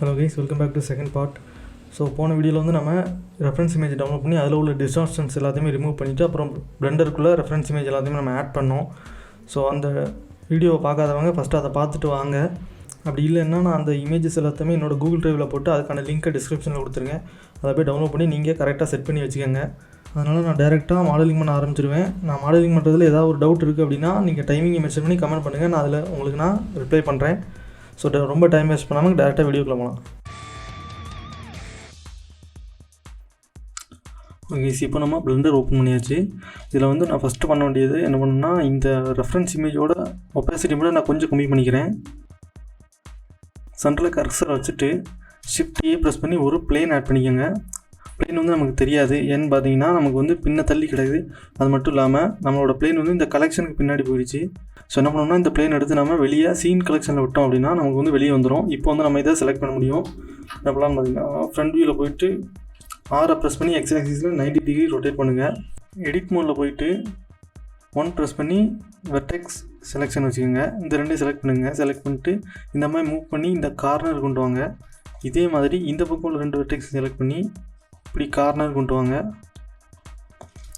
Hello guys, welcome back to second part. So போன வீடியோவில் வந்து நம்ம ரெஃபரன்ஸ் இமேஜ் டவுன்லோட் பண்ணி அதில் உள்ள டிஸ்டார்ஷன்ஸ் எல்லாத்தையுமே ரிமூவ் பண்ணிவிட்டு அப்புறம் பிளெண்டருக்குள்ளே ரெஃபரன்ஸ் இமேஜ் எல்லாத்தையுமே நம்ம ஆட் பண்ணோம். ஸோ அந்த வீடியோவை பார்க்காதவங்க ஃபஸ்ட்டு அதை பார்த்துட்டு வாங்க. அப்படி இல்லைன்னா நான் அந்த இமேஜஸ் எல்லாத்தையுமே என்னோடய கூகுள் ட்ரைவில் போட்டு அதுக்கான லிங்க்கை டிஸ்கிரிப்ஷனில் கொடுத்துருங்க. அதை போய் டவுன்லோட் பண்ணி நீங்கள் கரெக்டாக செட் பண்ணி வச்சுக்கோங்க. அதனால் நான் டேரெக்டாக மாடலிங் பண்ண ஆரம்பிச்சிருவேன். நான் மாடலிங் பண்ணுறதுல ஏதாவது ஒரு டவுட் இருக்குது அப்படின்னா நீங்கள் டைமிங்கை மென்ஷன் பண்ணி கமெண்ட் பண்ணுங்கள். நான் அதில் உங்களுக்கு நான் ரிப்ளை பண்ணுறேன். ஸோ ரொம்ப டைம் வேஸ்ட் பண்ணாமல் டேரெக்டாக வீடியோக்குள்ள போகலாம். ஓகே, இப்போ நம்ம பிளெண்டர் ஓப்பன் பண்ணியாச்சு. இதில் வந்து நான் ஃபஸ்ட்டு பண்ண வேண்டியது என்ன பண்ணணும்னா, இந்த ரெஃபரன்ஸ் இமேஜோட ஒப்பாசிட்டி மட்டும் நான் கொஞ்சம் கம்மி பண்ணிக்கிறேன். சென்டரில் கர்சர் வச்சுட்டு ஷிஃப்ட் ஏ ப்ரெஸ் பண்ணி ஒரு பிளேன் ஆட் பண்ணிக்கோங்க. பிளேன் வந்து நமக்கு தெரியாது, ஏன்னு பார்த்தீங்கன்னா நமக்கு வந்து பின்ன தள்ளி கிடையாது. அது மட்டும் இல்லாமல் நம்மளோட பிளேன் வந்து இந்த கலெக்ஷனுக்கு பின்னாடி போயிடுச்சு. ஸோ என்ன பண்ணோம்னா, இந்த பிளேன் எடுத்து நம்ம வெளியே சீன் கலெக்ஷனில் விட்டோம் அப்படின்னா நமக்கு வந்து வெளியே வந்துடும். இப்போ வந்து நம்ம இதை செலக்ட் பண்ண முடியும். எப்படிலாம் பார்த்தீங்கன்னா, ஃப்ரண்ட் வியூவில் போயிட்டு ஆரை ப்ரெஸ் பண்ணி எக்ஸ் ஆக்சிஸில் 90 டிகிரி ரொட்டேட் பண்ணுங்கள். எடிட் மோடில் போயிட்டு 1 ப்ரெஸ் பண்ணி வெர்டெக்ஸ் செலெக்ஷன் வச்சுக்கோங்க. இந்த ரெண்டையும் செலக்ட் பண்ணுங்கள். செலக்ட் பண்ணிட்டு இந்த மாதிரி மூவ் பண்ணி இந்த கார்னர் கொண்டு வாங்க. இதே மாதிரி இந்த பக்கம் உள்ள 2 வெர்டெக்ஸ் செலக்ட் பண்ணி இப்படி கார்னர் கொண்டு வாங்க.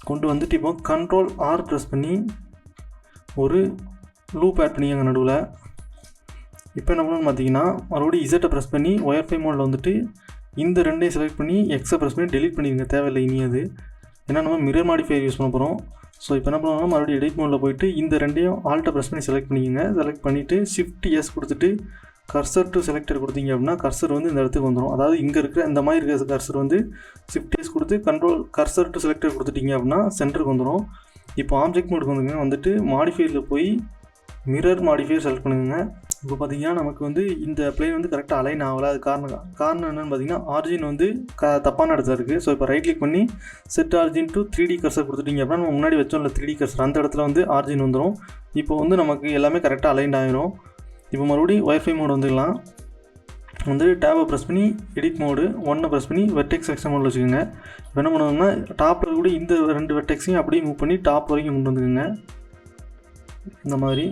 கொண்டு வந்துட்டு இப்போ கண்ட்ரோல் ஆர் ப்ரெஸ் பண்ணி ஒரு லூப் ஆட் பண்ணிக்கோங்க நடுவில். இப்போ என்ன பண்ணணும்னு பார்த்தீங்கன்னா, மறுபடியும் இசட்டை ப்ரெஸ் பண்ணி ஒயர்ஃபை மோடில் வந்துட்டு இந்த ரெண்டையும் செலக்ட் பண்ணி எக்ஸை ப்ரெஸ் பண்ணி டெலிட் பண்ணிடுங்க. தேவையில்லை இனி அது, ஏன்னா நம்ம மிரர் மாடிஃபையர் யூஸ் பண்ண போகிறோம். ஸோ இப்போ என்ன பண்ணுவோம்னா, மறுபடியும் எடிட் மோடில் போயிட்டு இந்த ரெண்டையும் ஆல்ட்டை ப்ரெஸ் பண்ணி செலக்ட் பண்ணிக்கோங்க. செலக்ட் பண்ணிவிட்டு ஷிஃப்ட் எஸ் கொடுத்துட்டு கர்சர் டு செலக்டர் கொடுத்தீங்க அப்படின்னா கர்சர் வந்து இந்த இடத்துக்கு வந்துடும். அதாவது இங்கே இருக்கிற இந்த மாதிரி இருக்கிற கர்சர் வந்து ஷிஃப்ட் எஸ் கொடுத்து கண்ட்ரோல் கர்சர் டு செலக்டர் கொடுத்துட்டீங்க அப்படின்னா சென்டருக்கு வந்துடும். இப்போ ஆப்ஜெக்ட் மோடுக்கு வந்துட்டு மாடிஃபையரில் போய் மிரர் மாடிஃபையர் செலக்ட் பண்ணுங்க. இப்போ பார்த்தீங்கன்னா நமக்கு வந்து இந்த பிளேன் வந்து கரெக்டாக அலைன் ஆகலை. அது காரணம் என்னென்னு பார்த்தீங்கன்னா, ஆரிஜின் வந்து தப்பான இடத்துல இருக்குது. ஸோ இப்போ ரைட் கிளிக் பண்ணி set origin to 3D cursor கொடுத்துட்டீங்க அப்படின்னா நம்ம முன்னாடி வச்சோம் இல்லை 3D கர்சர், அந்த இடத்துல வந்து ஆரிஜின் வந்துடும். இப்போ வந்து நமக்கு எல்லாமே கரெக்டாக அலைன் ஆகிடும். இப்போ மறுபடியும் ஒய்ஃபை மோடு வந்துக்கலாம். வந்து டேபை ப்ரெஸ் பண்ணி எடிட் மோடு 1 ப்ரெஸ் பண்ணி வெர்டெக்ஸ் செலெக்ஷன் மோடில் வச்சுக்கோங்க. இப்போ என்ன பண்ணுவோம்னா, டாப்பில் கூட இந்த 2 வெர்டெக்ஸையும் அப்படியே மூவ் பண்ணி டாப் வரைக்கும் கொண்டு வந்துக்குங்க. இந்த மாதிரி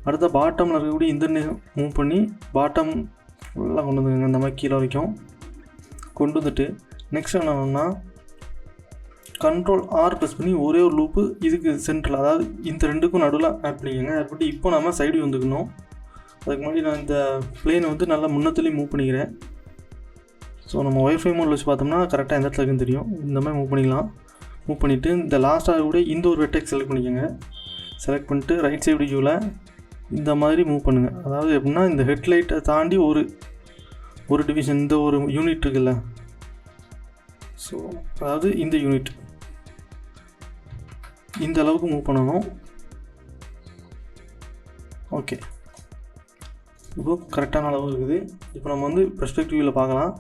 அடுத்த பாட்டமில் இருக்கக்கூடிய இந்த மூவ் பண்ணி பாட்டம் ஃபுல்லாக கொண்டு வந்துங்க. இந்த மாதிரி கீழே வரைக்கும் கொண்டு வந்துட்டு நெக்ஸ்ட் என்னன்னா, கண்ட்ரோல் ஆர் ப்ரெஸ் பண்ணி ஒரே ஒரு லூப்பு இதுக்கு சென்ட்ரல், அதாவது இந்த ரெண்டுக்கும் நடுவில் ஆட் பண்ணிக்கோங்க. ஆட் பண்ணி இப்போ நம்ம சைடு வந்துக்கணும். அதுக்கு முன்னாடி நான் இந்த பிளேனை வந்து நல்லா முன்னத்துலேயும் மூவ் பண்ணிக்கிறேன். ஸோ நம்ம ஒய்ஃபை மோடில் வச்சு பார்த்தோம்னா கரெக்டாக எந்த இடத்துல இருக்குன்னு தெரியும். இந்த மாதிரி மூவ் பண்ணிக்கலாம். மூவ் பண்ணிவிட்டு இந்த லாஸ்ட்டாக கூட இந்த ஒரு வெர்டெக்ஸ் செலக்ட் பண்ணிக்கோங்க. செலக்ட் பண்ணிட்டு ரைட் சைடு வியூவில் இந்த மாதிரி மூவ் பண்ணுங்கள். அதாவது எப்படின்னா, இந்த ஹெட்லைட்டை தாண்டி ஒரு டிவிஷன், இந்த ஒரு யூனிட் இருக்குல்ல, ஸோ அதாவது இந்த யூனிட் இந்த அளவுக்கு மூவ் பண்ணணும். ஓகே, இப்போ கரெக்டான அளவு இருக்குது. இப்போ நம்ம வந்து பெர்ஸ்பெக்டிவில் பார்க்கலாம்,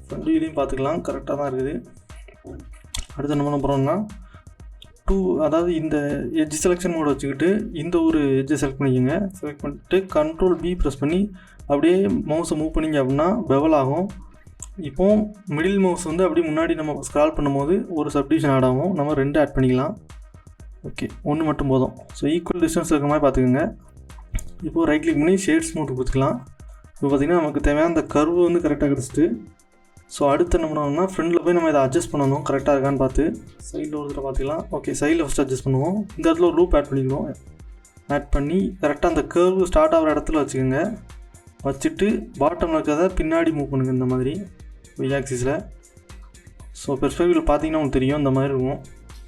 ஃப்ரண்ட் வியூலையும் பார்த்துக்கலாம், கரெக்டாக தான் இருக்குது. அடுத்து என்ன பண்ண போகிறோம்னா, அதாவது இந்த எட்ஜ் செலெக்ஷன் மோட் வச்சுக்கிட்டு இந்த ஒரு எட்ஜை செலக்ட் பண்ணிக்கோங்க. செலக்ட் பண்ணிட்டு கண்ட்ரோல் பி ப்ரெஸ் பண்ணி அப்படியே மவுஸை மூவ் பண்ணிங்க அப்படின்னா பெவல் ஆகும். இப்போது மிடில் மவுஸ் வந்து அப்படியே முன்னாடி நம்ம ஸ்க்ரால் பண்ணும்போது ஒரு சப்டிவிஷன் ஆட் ஆகும். நம்ம 2 ஆட் பண்ணிக்கலாம். ஓகே, 1 மட்டும் போதும். ஸோ ஈக்குவல் டிஸ்டன்ஸ் இருக்கிற மாதிரி பார்த்துக்கோங்க. இப்போது ரைட் கிளிக் பண்ணி ஷேட்ஸ் மோட் கொடுத்துக்கலாம். இப்போ பார்த்திங்கன்னா நமக்கு தேவையான அந்த கர்வு வந்து கரெக்டாக கிடச்சிட்டு, ஸோ அடுத்து என்ன பண்ணணும்னா, ஃப்ரண்டில் போய் நம்ம இதை அட்ஜஸ்ட் பண்ணணும், கரெக்டாக இருக்கான்னு பார்த்து. சைடில் ஒரு தடவை பார்த்துக்கலாம். ஓகே, சைடில் ஃபஸ்ட்டு அட்ஜஸ்ட் பண்ணுவோம். இந்த இடத்துல ஒரு லூப் ஆட் பண்ணிக்கிறோம். ஆட் பண்ணி கரெக்டாக அந்த கர்வு ஸ்டார்ட் ஆகிற இடத்துல வச்சுக்கோங்க. வச்சுட்டு பாட்டமில் இருக்கிறத பின்னாடி மூவ் பண்ணுங்கள் இந்த மாதிரி ஒய் ஆக்சிஸில். ஸோ பெர்ஸ்பெக்டிவில் பார்த்தீங்கன்னா உங்களுக்கு தெரியும், இந்த மாதிரி இருக்கும்.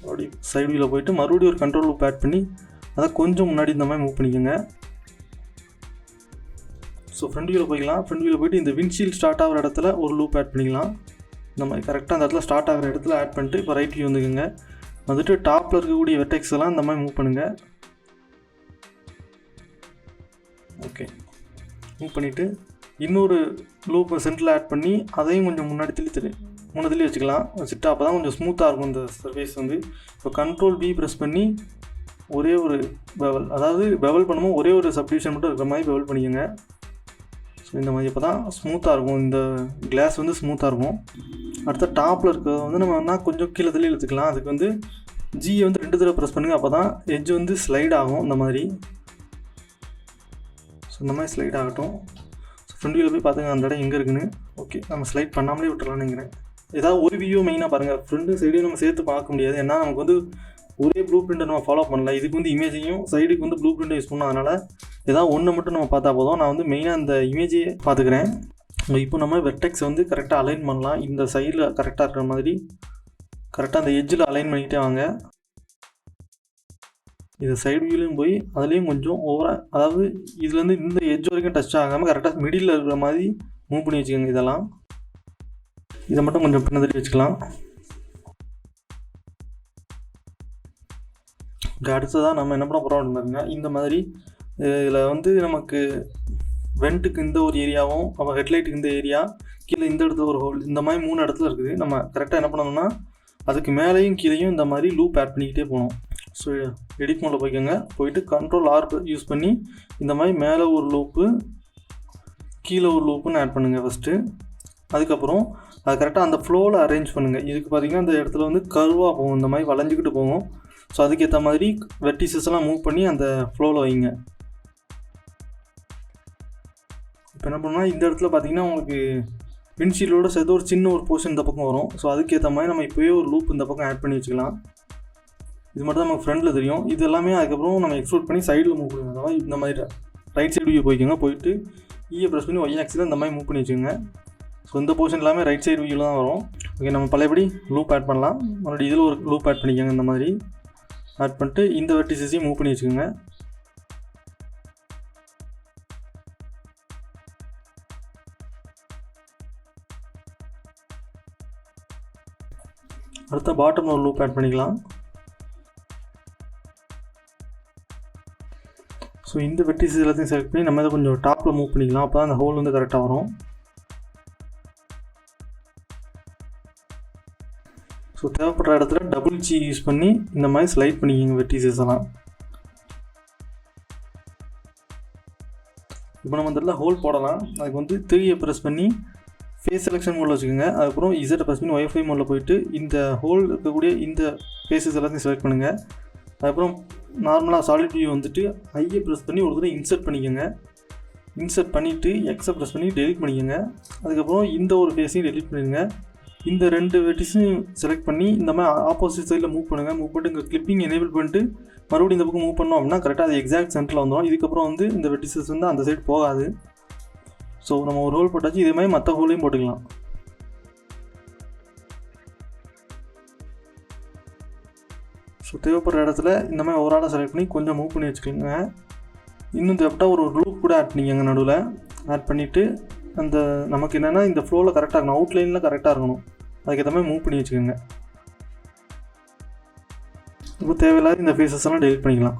அப்படி சைடு வியூவில் போயிட்டு மறுபடியும் ஒரு கண்ட்ரோல் லூப் ஆட் பண்ணி அதை கொஞ்சம் முன்னாடி இந்த மாதிரி மூவ் பண்ணிக்கோங்க. ஸோ ஃப்ரண்ட் வியூவில் போய்க்கலாம். ஃப்ரண்ட் வியூவில் போய்ட்டு இந்த விண்ட்ஷீல்ட் ஸ்டார்ட் ஆகிற இடத்துல ஒரு லூப் ஆட் பண்ணிக்கலாம். இந்த மாதிரி கரெக்டாக அந்த இடத்துல ஸ்டார்ட் ஆகிற இடத்துல ஆட் பண்ணிட்டு இப்போ ரைட் வியூ வந்துக்குங்க. வந்துட்டு டாப்பில் இருக்கக்கூடிய வெர்டெக்ஸ் எல்லாம் இந்த மாதிரி மூவ் பண்ணுங்கள். ஓகே, மூவ் பண்ணிவிட்டு இன்னொரு லூப்பை சென்டரில் ஆட் பண்ணி அதையும் கொஞ்சம் முன்னாடி வச்சுக்கலாம். வச்சுட்டு அப்போ தான் கொஞ்சம் ஸ்மூத்தாக இருக்கும் இந்த சர்ஃபேஸ் வந்து. இப்போ கண்ட்ரோல் பி ப்ரெஸ் பண்ணி ஒரே ஒரு பெவல், அதாவது பெவல் பண்ணும்போது ஒரே ஒரு சப்டிவிஷன் மட்டும் இருக்கிற மாதிரி பெவல் பண்ணிக்கோங்க. ஸோ இந்த மாதிரி இப்போ தான் ஸ்மூத்தாக இருக்கும், இந்த கிளாஸ் வந்து ஸ்மூத்தாக இருக்கும். அடுத்த டாப்பில் இருக்கிறத வந்து நம்ம வேணால் கொஞ்சம் கீழே தள்ளி இழுத்துக்கலாம். அதுக்கு வந்து ஜியை வந்து 2 தடவை ப்ரெஸ் பண்ணுங்கள். அப்போ தான் எட்ஜ் வந்து ஸ்லைட் ஆகும் இந்த மாதிரி. ஸோ இந்த மாதிரி ஸ்லைட் ஆகட்டும். ஸோ ஃப்ரண்ட் வியூவில் போய் பார்த்துங்க அந்த இடம் எங்கே இருக்குன்னு. ஓகே, நம்ம ஸ்லைட் பண்ணாமலே விட்டுறலாம்னு நினைக்கிறேன். ஏதாவது ஒரு வியூ மெயினாக பாருங்கள், ஃப்ரண்ட்டு சைடையும் நம்ம சேர்த்து பார்க்க முடியாது. ஏன்னா நமக்கு வந்து ஒரே ப்ளூ பிரிண்ட்டை நம்ம ஃபாலோ பண்ணல. இதுக்கு வந்து இமேஜையும் சைடுக்கு வந்து ப்ளூ பிரிண்ட்டை யூஸ் பண்ணோம். அதனால் ஏதாவது ஒன்று மட்டும் நம்ம பார்த்தா போதும். நான் வந்து மெயினாக அந்த இமேஜையே பார்த்துக்கிறேன். இப்போ நம்ம வெர்டெக்ஸ் வந்து கரெக்டாக அலைன் பண்ணலாம். இந்த சைடில் கரெக்டாக இருக்கிற மாதிரி கரெக்டாக அந்த எட்ஜில் அலைன் பண்ணிக்கிட்டே வாங்க. இது சைடு வியூலையும் போய் அதுலேயும் கொஞ்சம் ஓவராக, அதாவது இதுலேருந்து இந்த எட்ஜ் வரைக்கும் டச் ஆகாமல் கரெக்டாக மிடில் இருக்கிற மாதிரி மூவ் பண்ணி வச்சுக்கோங்க. இதெல்லாம் இதை மட்டும் கொஞ்சம் பின்னதட்டி வச்சுக்கலாம். அடுத்ததாக நம்ம என்ன பண்ண போகிறோம் பாருங்க, இந்த மாதிரி இதில் வந்து நமக்கு வெண்ட்டுக்கு இந்த ஒரு ஏரியாவும் அப்புறம் ஹெட்லைட்டுக்கு இந்த ஏரியா, கீழே இந்த இடத்துல ஒரு ஹோல், இந்த மாதிரி 3 இடத்துல இருக்குது. நம்ம கரெக்டாக என்ன பண்ணணும்னா அதுக்கு மேலேயும் கீழேயும் இந்த மாதிரி லூப் ஆட் பண்ணிக்கிட்டே போகணும். ஸோ எடிட் மோடில் போய்க்கோங்க, போயிட்டு Ctrl+R யூஸ் பண்ணி இந்த மாதிரி மேலே ஒரு லூப்பு கீழே ஒரு லூப்புன்னு ஆட் பண்ணுங்கள் ஃபஸ்ட்டு. அதுக்கப்புறம் அது கரெக்டாக அந்த ஃப்ளோவில் அரேஞ்ச் பண்ணுங்கள். இதுக்கு பார்த்திங்கன்னா அந்த இடத்துல வந்து கர்வாக போகும், இந்த மாதிரி வளைஞ்சிக்கிட்டு போகும். ஸோ அதுக்கேற்ற மாதிரி வெர்டிசஸ் எல்லாம் மூவ் பண்ணி அந்த ஃப்ளோவில் வைங்க. இப்போ என்ன பண்ணால் இந்த இடத்துல பார்த்திங்கன்னா உங்களுக்கு விண்ட்ஷீல்டோட சேர்த்து ஒரு சின்ன ஒரு போர்ஷன் இந்த பக்கம் வரும். ஸோ அதுக்கேற்ற மாதிரி நம்ம இப்போயே ஒரு லூப் இந்த பக்கம் ஆட் பண்ணி வச்சுக்கலாம். இது மட்டும் தான் நமக்கு ஃப்ரண்டில் தெரியும். இது எல்லாமே அதுக்கப்புறம் நம்ம எக்ஸ்ட்ரூட் பண்ணி சைடில் மூவ் பண்ணுவோம். அதாவது இந்த மாதிரி ரைட் சைடு வியூ போய்க்கோங்க, போயிட்டு ஈயை ப்ரெஸ் பண்ணி ஒய் ஆக்சில் இந்த மாதிரி மூவ் பண்ணி வச்சுக்கோங்க. ஸோ இந்த போர்ஷன் எல்லாமே ரைட் சைடு வியூவில் தான் வரும். ஓகே, நம்ம பழையபடி லூப் ஆட் பண்ணலாம். மறுபடியும் இதில் ஒரு லூப் ஆட் பண்ணிக்கோங்க. இந்த மாதிரி ஆட் பண்ணிட்டு இந்த வெர்டிசஸையும் மூவ் பண்ணி வச்சுக்கோங்க. அடுத்த பாட்டமில் ஒரு லூப் ஆட் பண்ணிக்கலாம். ஸோ இந்த வெர்டிசஸ் எல்லாத்தையும் செலக்ட் பண்ணி நம்ம இதை கொஞ்சம் டாப்பில் மூவ் பண்ணிக்கலாம். அப்போ தான் அந்த ஹோல் வந்து கரெக்டாக வரும். ஸோ தேவைப்படுற இடத்துல டபுள் கீ யூஸ் பண்ணி இந்த மாதிரி ஸ்லைட் பண்ணிக்கிங்க வெர்டிசஸ் எல்லாம். இப்போ நம்ம இந்த இடத்துல ஹோல் போடலாம். அதுக்கு வந்து 3 ப்ரெஸ் பண்ணி ஃபேஸ் செலெக்ஷன் மோடில் வச்சுக்கோங்க. அதுக்கப்புறம் இசட்டை ப்ரெஸ் பண்ணி ஒய்ஃபை மோடில் போயிட்டு இந்த ஹோல் இருக்கக்கூடிய இந்த ஃபேஸஸ் எல்லாத்தையும் செலக்ட் பண்ணுங்கள். அதுக்கப்புறம் நார்மலாக சாலிட் வியூ வந்துட்டு ஐயை ப்ரெஸ் பண்ணி ஒரு தடவை இன்சர்ட் பண்ணிக்கோங்க. இன்சர்ட் பண்ணிவிட்டு எக்ஸை ப்ரெஸ் பண்ணி டெலிட் பண்ணிக்கோங்க. அதுக்கப்புறம் இந்த ஒரு ஃபேஸையும் டெலிட் பண்ணிடுங்க. இந்த 2 வெர்டிஸையும் செலக்ட் பண்ணி இந்த மாதிரி ஆப்போசிட் சைடில் மூவ் பண்ணுங்கள். மூவ் பண்ணிட்டு இங்கே கிளிப்பிங் எனேபிள் பண்ணிட்டு மறுபடியும் இந்த பக்கம் மூவ் பண்ணோம் அப்படின்னா கரெக்டாக அது எக்ஸாக்ட் சென்டரில் வந்துடும். இதுக்கப்புறம் வந்து இந்த வெர்டிசஸ் வந்து அந்த சைடு போகாது. ஸோ நம்ம ஒரு ஹோல் போட்டாச்சு. இதே மாதிரி மற்ற ஹோலையும் போட்டுக்கலாம். ஸோ தேவைப்படுற இடத்துல இந்த மாதிரி ஓவராலாக செலக்ட் பண்ணி கொஞ்சம் மூவ் பண்ணி வச்சுக்கோங்க. இன்னும் தேவைப்பட்டால் ஒரு லூப் கூட ஆட் பண்ணிக்கோங்க. நடுவில் ஆட் பண்ணிவிட்டு அந்த நமக்கு என்னென்னா இந்த ஃப்ளோவில் கரெக்டாக இருக்கணும், அவுட்லைனில் கரெக்டாக இருக்கணும். அதுக்கேற்ற மாதிரி மூவ் பண்ணி வச்சுக்கோங்க. இப்போ தேவையில்லாத இந்த ஃபேஸஸ் எல்லாம் டெலிட் பண்ணிக்கலாம்.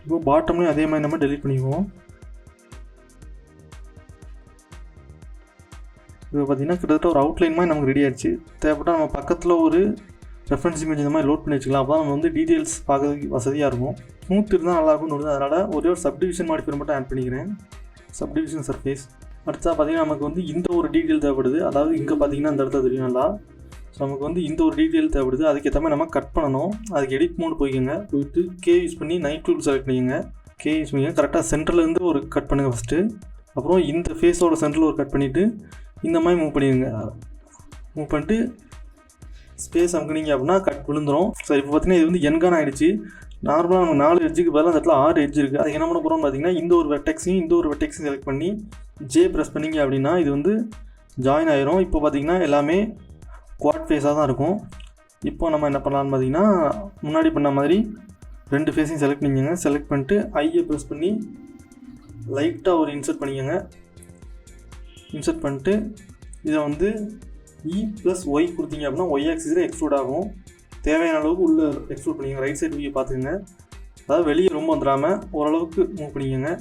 இப்போ பாட்டம்லேயும் அதே மாதிரி நம்ம டெலிட் பண்ணிக்குவோம். இப்போ பார்த்திங்கன்னா கிட்டத்தட்ட ஒரு அவுட்லைன் மாதிரி நமக்கு ரெடி ஆகிடுச்சு. தேவைப்பட்டால் நம்ம பக்கத்தில் ஒரு ரெஃபரன்ஸ் இமேஜ் இந்த மாதிரி லோட் பண்ணி வச்சுக்கலாம். அப்போ தான் நம்ம வந்து டீட்டெயில்ஸ் பார்க்கறதுக்கு வசதியாக இருக்கும். ஸ்மூத் இருந்தால் நல்லாயிருக்கும்னு தோணுது. அதனால் ஒரே ஒரு சப்டிவிஷன் மாடிஃபையர் மட்டும் ஆட் பண்ணிக்கிறேன். Subdivision surface. அடுத்தா பார்த்திங்கன்னா நமக்கு வந்து இந்த ஒரு டீட்டெயில் தேவைப்படுது. அதாவது இங்கே பார்த்திங்கன்னா இந்த இடத்துல தெரியும் நல்லா. ஸோ நமக்கு வந்து இந்த ஒரு டீட்டெயில் தேவைப்படுது. அதுக்கேற்ற மாதிரி நம்ம கட் பண்ணணும். அதுக்கு எடிட் மோடு போய்க்கோங்க. போயிட்டு கே யூஸ் பண்ணி நைட் டூல் செலக்ட் பண்ணிக்கோங்க. கே யூஸ் பண்ணிக்கோங்க. கரெக்டாக சென்டர்லேருந்து ஒரு கட் பண்ணுங்கள் ஃபஸ்ட்டு. அப்புறம் இந்த ஃபேஸோட சென்டரில் ஒரு கட் பண்ணிவிட்டு இந்த மாதிரி மூவ் பண்ணிடுங்க. மூவ் பண்ணிட்டு ஸ்பேஸ் அமுக்குனீங்க அப்படின்னா கட் விழுந்துடும். ஸோ இப்போ பார்த்தீங்கன்னா இது வந்து என்கான் ஆகிடுச்சு. நார்மலாக நம்ம 4 எட்ஜுக்கு பதிலாக அந்த இடத்துல 6 எட்ஜ் இருக்குது. அதுக்கு என்ன பண்ண போகிறோம்னு பார்த்தீங்கன்னா இந்த ஒரு வெர்டெக்ஸையும் இந்த ஒரு வெர்டெக்ஸையும் செலக்ட் பண்ணி ஜே ப்ரெஸ் பண்ணிங்க அப்படின்னா இது வந்து ஜாயின் ஆயிரும். இப்போ பார்த்திங்கன்னா எல்லாமே குவாட் ஃபேஸாக தான் இருக்கும். இப்போ நம்ம என்ன பண்ணலான்னு பார்த்தீங்கன்னா முன்னாடி பண்ண மாதிரி 2 ஃபேஸையும் செலக்ட் பண்ணிக்கோங்க. செலக்ட் பண்ணிட்டு ஐயை ப்ரெஸ் பண்ணி லைட்டாக ஒரு இன்சர்ட் பண்ணிக்கோங்க. இன்சர்ட் பண்ணிட்டு இதை வந்து E+Y கொடுத்தீங்க அப்படின்னா ஒய் ஆக்சிஸில் எக்ஸ்ட்ரூட் ஆகும். தேவையான அளவுக்கு உள்ளே எக்ஸ்ட்ரூட் பண்ணிக்கோங்க. ரைட் சைடு வியூ பார்த்துக்கோங்க. அதாவது வெளியே ரொம்ப வந்துடாமல் ஓரளவுக்கு மூவ் பண்ணிக்கோங்க.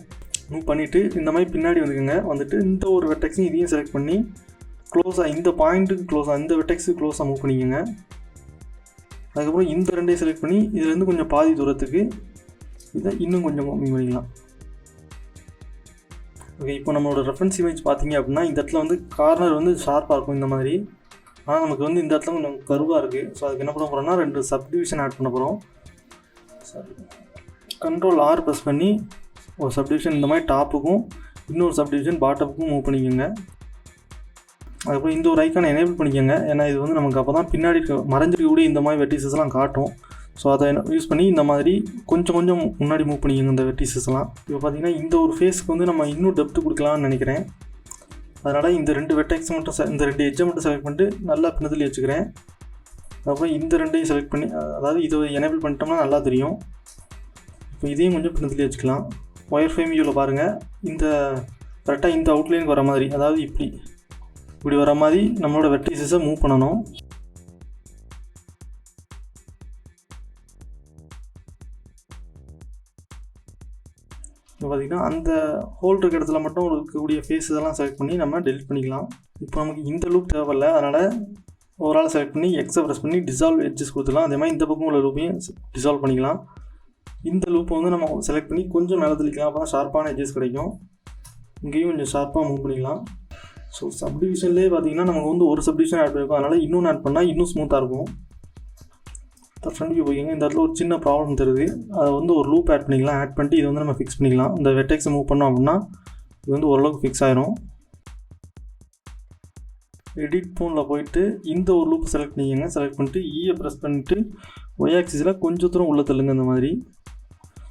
மூவ் பண்ணிவிட்டு இந்த மாதிரி பின்னாடி வந்துக்கோங்க. வந்துட்டு இந்த ஒரு வெர்டெக்ஸையும் இதையும் செலக்ட் பண்ணி க்ளோஸாக இந்த பாயிண்ட்டுக்கு க்ளோஸாக இந்த வெர்டெக்ஸுக்கு க்ளோஸாக மூவ் பண்ணிக்கோங்க. அதுக்கப்புறம் இந்த 2ஐயும் செலக்ட் பண்ணி இதுலேருந்து கொஞ்சம் பாதி தூரத்துக்கு இதை இன்னும் கொஞ்சம் மூவ் பண்ணிக்கலாம். ஓகே, இப்போ நம்மளோட ரெஃபரன்ஸ் இமேஜ் பார்த்தீங்க அப்படின்னா இந்த இடத்துல வந்து கார்னர் வந்து ஷார்ப்பாக இருக்கும் இந்த மாதிரி. ஆனால் நமக்கு வந்து இந்த இடத்துல கொஞ்சம் கர்வாக இருக்குது. ஸோ அதுக்கு என்ன பண்ண போகிறோம்னா 2 சப்டிவிஷன் ஆட் பண்ண போகிறோம். Ctrl+R ப்ரெஸ் பண்ணி ஒரு சப்டிவிஷன் இந்த மாதிரி டாப்புக்கும் இன்னொரு சப்டிவிஷன் பாட்டமுக்கும் மூவ் பண்ணிக்கோங்க. அதுக்கப்புறம் இந்த ஒரு ஐக்கானை எனேபிள் பண்ணிக்கோங்க. ஏன்னா இது வந்து நமக்கு அப்போ தான் பின்னாடி மறைஞ்சிருக்கக்கூடிய இந்த மாதிரி வெர்டிசஸ்லாம் காட்டும். ஸோ அதை யூஸ் பண்ணி இந்த மாதிரி கொஞ்சம் கொஞ்சம் முன்னாடி மூவ் பண்ணிக்கோங்க இந்த வெர்டிசஸ்லாம். இப்போ பார்த்தீங்கன்னா இந்த ஒரு ஃபேஸ்க்கு வந்து நம்ம இன்னும் டெப்த்து கொடுக்கலாம்னு நினைக்கிறேன். அதனால் இந்த 2 வெர்டெக்ஸ் மட்டும் இந்த 2 எட்ஜை மட்டும் செலக்ட் பண்ணிட்டு நல்லா பின்னத்தில் வச்சுக்கிறேன். அதுக்கப்புறம் இந்த 2ஐயும் செலக்ட் பண்ணி, அதாவது இதை எனேபிள் பண்ணிட்டோம்னா நல்லா தெரியும். இப்போ இதையும் கொஞ்சம் பின்னத்தில் வச்சுக்கலாம். ஒயர் ஃப்ரேம் வியூவில் பாருங்கள், இந்த கரெக்டாக இந்த அவுட்லைனுக்கு வர மாதிரி, அதாவது இப்படி வர மாதிரி நம்மளோட வெர்டிசஸை மூவ் பண்ணணும். இப்போ பார்த்திங்கன்னா அந்த ஹோல் இருக்க இடத்துல மட்டும் இருக்கக்கூடிய ஃபேஸ் இதெல்லாம் செலக்ட் பண்ணி நம்ம டெலிட் பண்ணிக்கலாம். இப்போ நமக்கு இந்த லூப் தேவையில்லை, அதனால் ஓவரால் செலக்ட் பண்ணி எக்ஸை ப்ரெஸ் பண்ணி டிசால்வ் எட்ஜஸ் கொடுத்துக்கலாம். அதே மாதிரி இந்த பக்கம் உள்ள லூப்பையும் டிசால்வ் பண்ணிக்கலாம். இந்த லூப்பை வந்து நம்ம செலக்ட் பண்ணி கொஞ்சம் மேலே தெளிக்கலாம், அப்போ தான் ஷார்ப்பான எட்ஜஸ் கிடைக்கும். இங்கேயும் கொஞ்சம் ஷார்ப்பாக மூவ் பண்ணிக்கலாம். ஸோ சப்டிவிஷன்லேயே பார்த்திங்கன்னா நமக்கு வந்து ஒரு சப்டிவிஷன் ஆட் பண்ணியிருக்கோம், அதனால் இன்னொன்று ஆட் பண்ணால் இன்னும் ஸ்மூத்தாக இருக்கும். ஃப்ரண்ட் வியூ போய்ங்க, இந்த இடத்துல ஒரு சின்ன ப்ராப்ளம் தருது. அதை வந்து ஒரு லூப் ஆட் பண்ணிக்கலாம். ஆட் பண்ணிட்டு இதை வந்து நம்ம ஃபிக்ஸ் பண்ணிக்கலாம். இந்த வெர்டெக்ஸை மூவ் பண்ணோம் அப்படின்னா இது வந்து ஓரளவுக்கு ஃபிக்ஸ் ஆயிரும். எடிட் ஃபோனில் போயிட்டு இந்த ஒரு லூப் செலக்ட் பண்ணிக்கோங்க. செலக்ட் பண்ணிட்டு ஈயை ப்ரெஸ் பண்ணிவிட்டு ஒய் ஆக்சிஸில் கொஞ்சம் தூரம் உள்ளே தள்ளுங்க. இந்த மாதிரி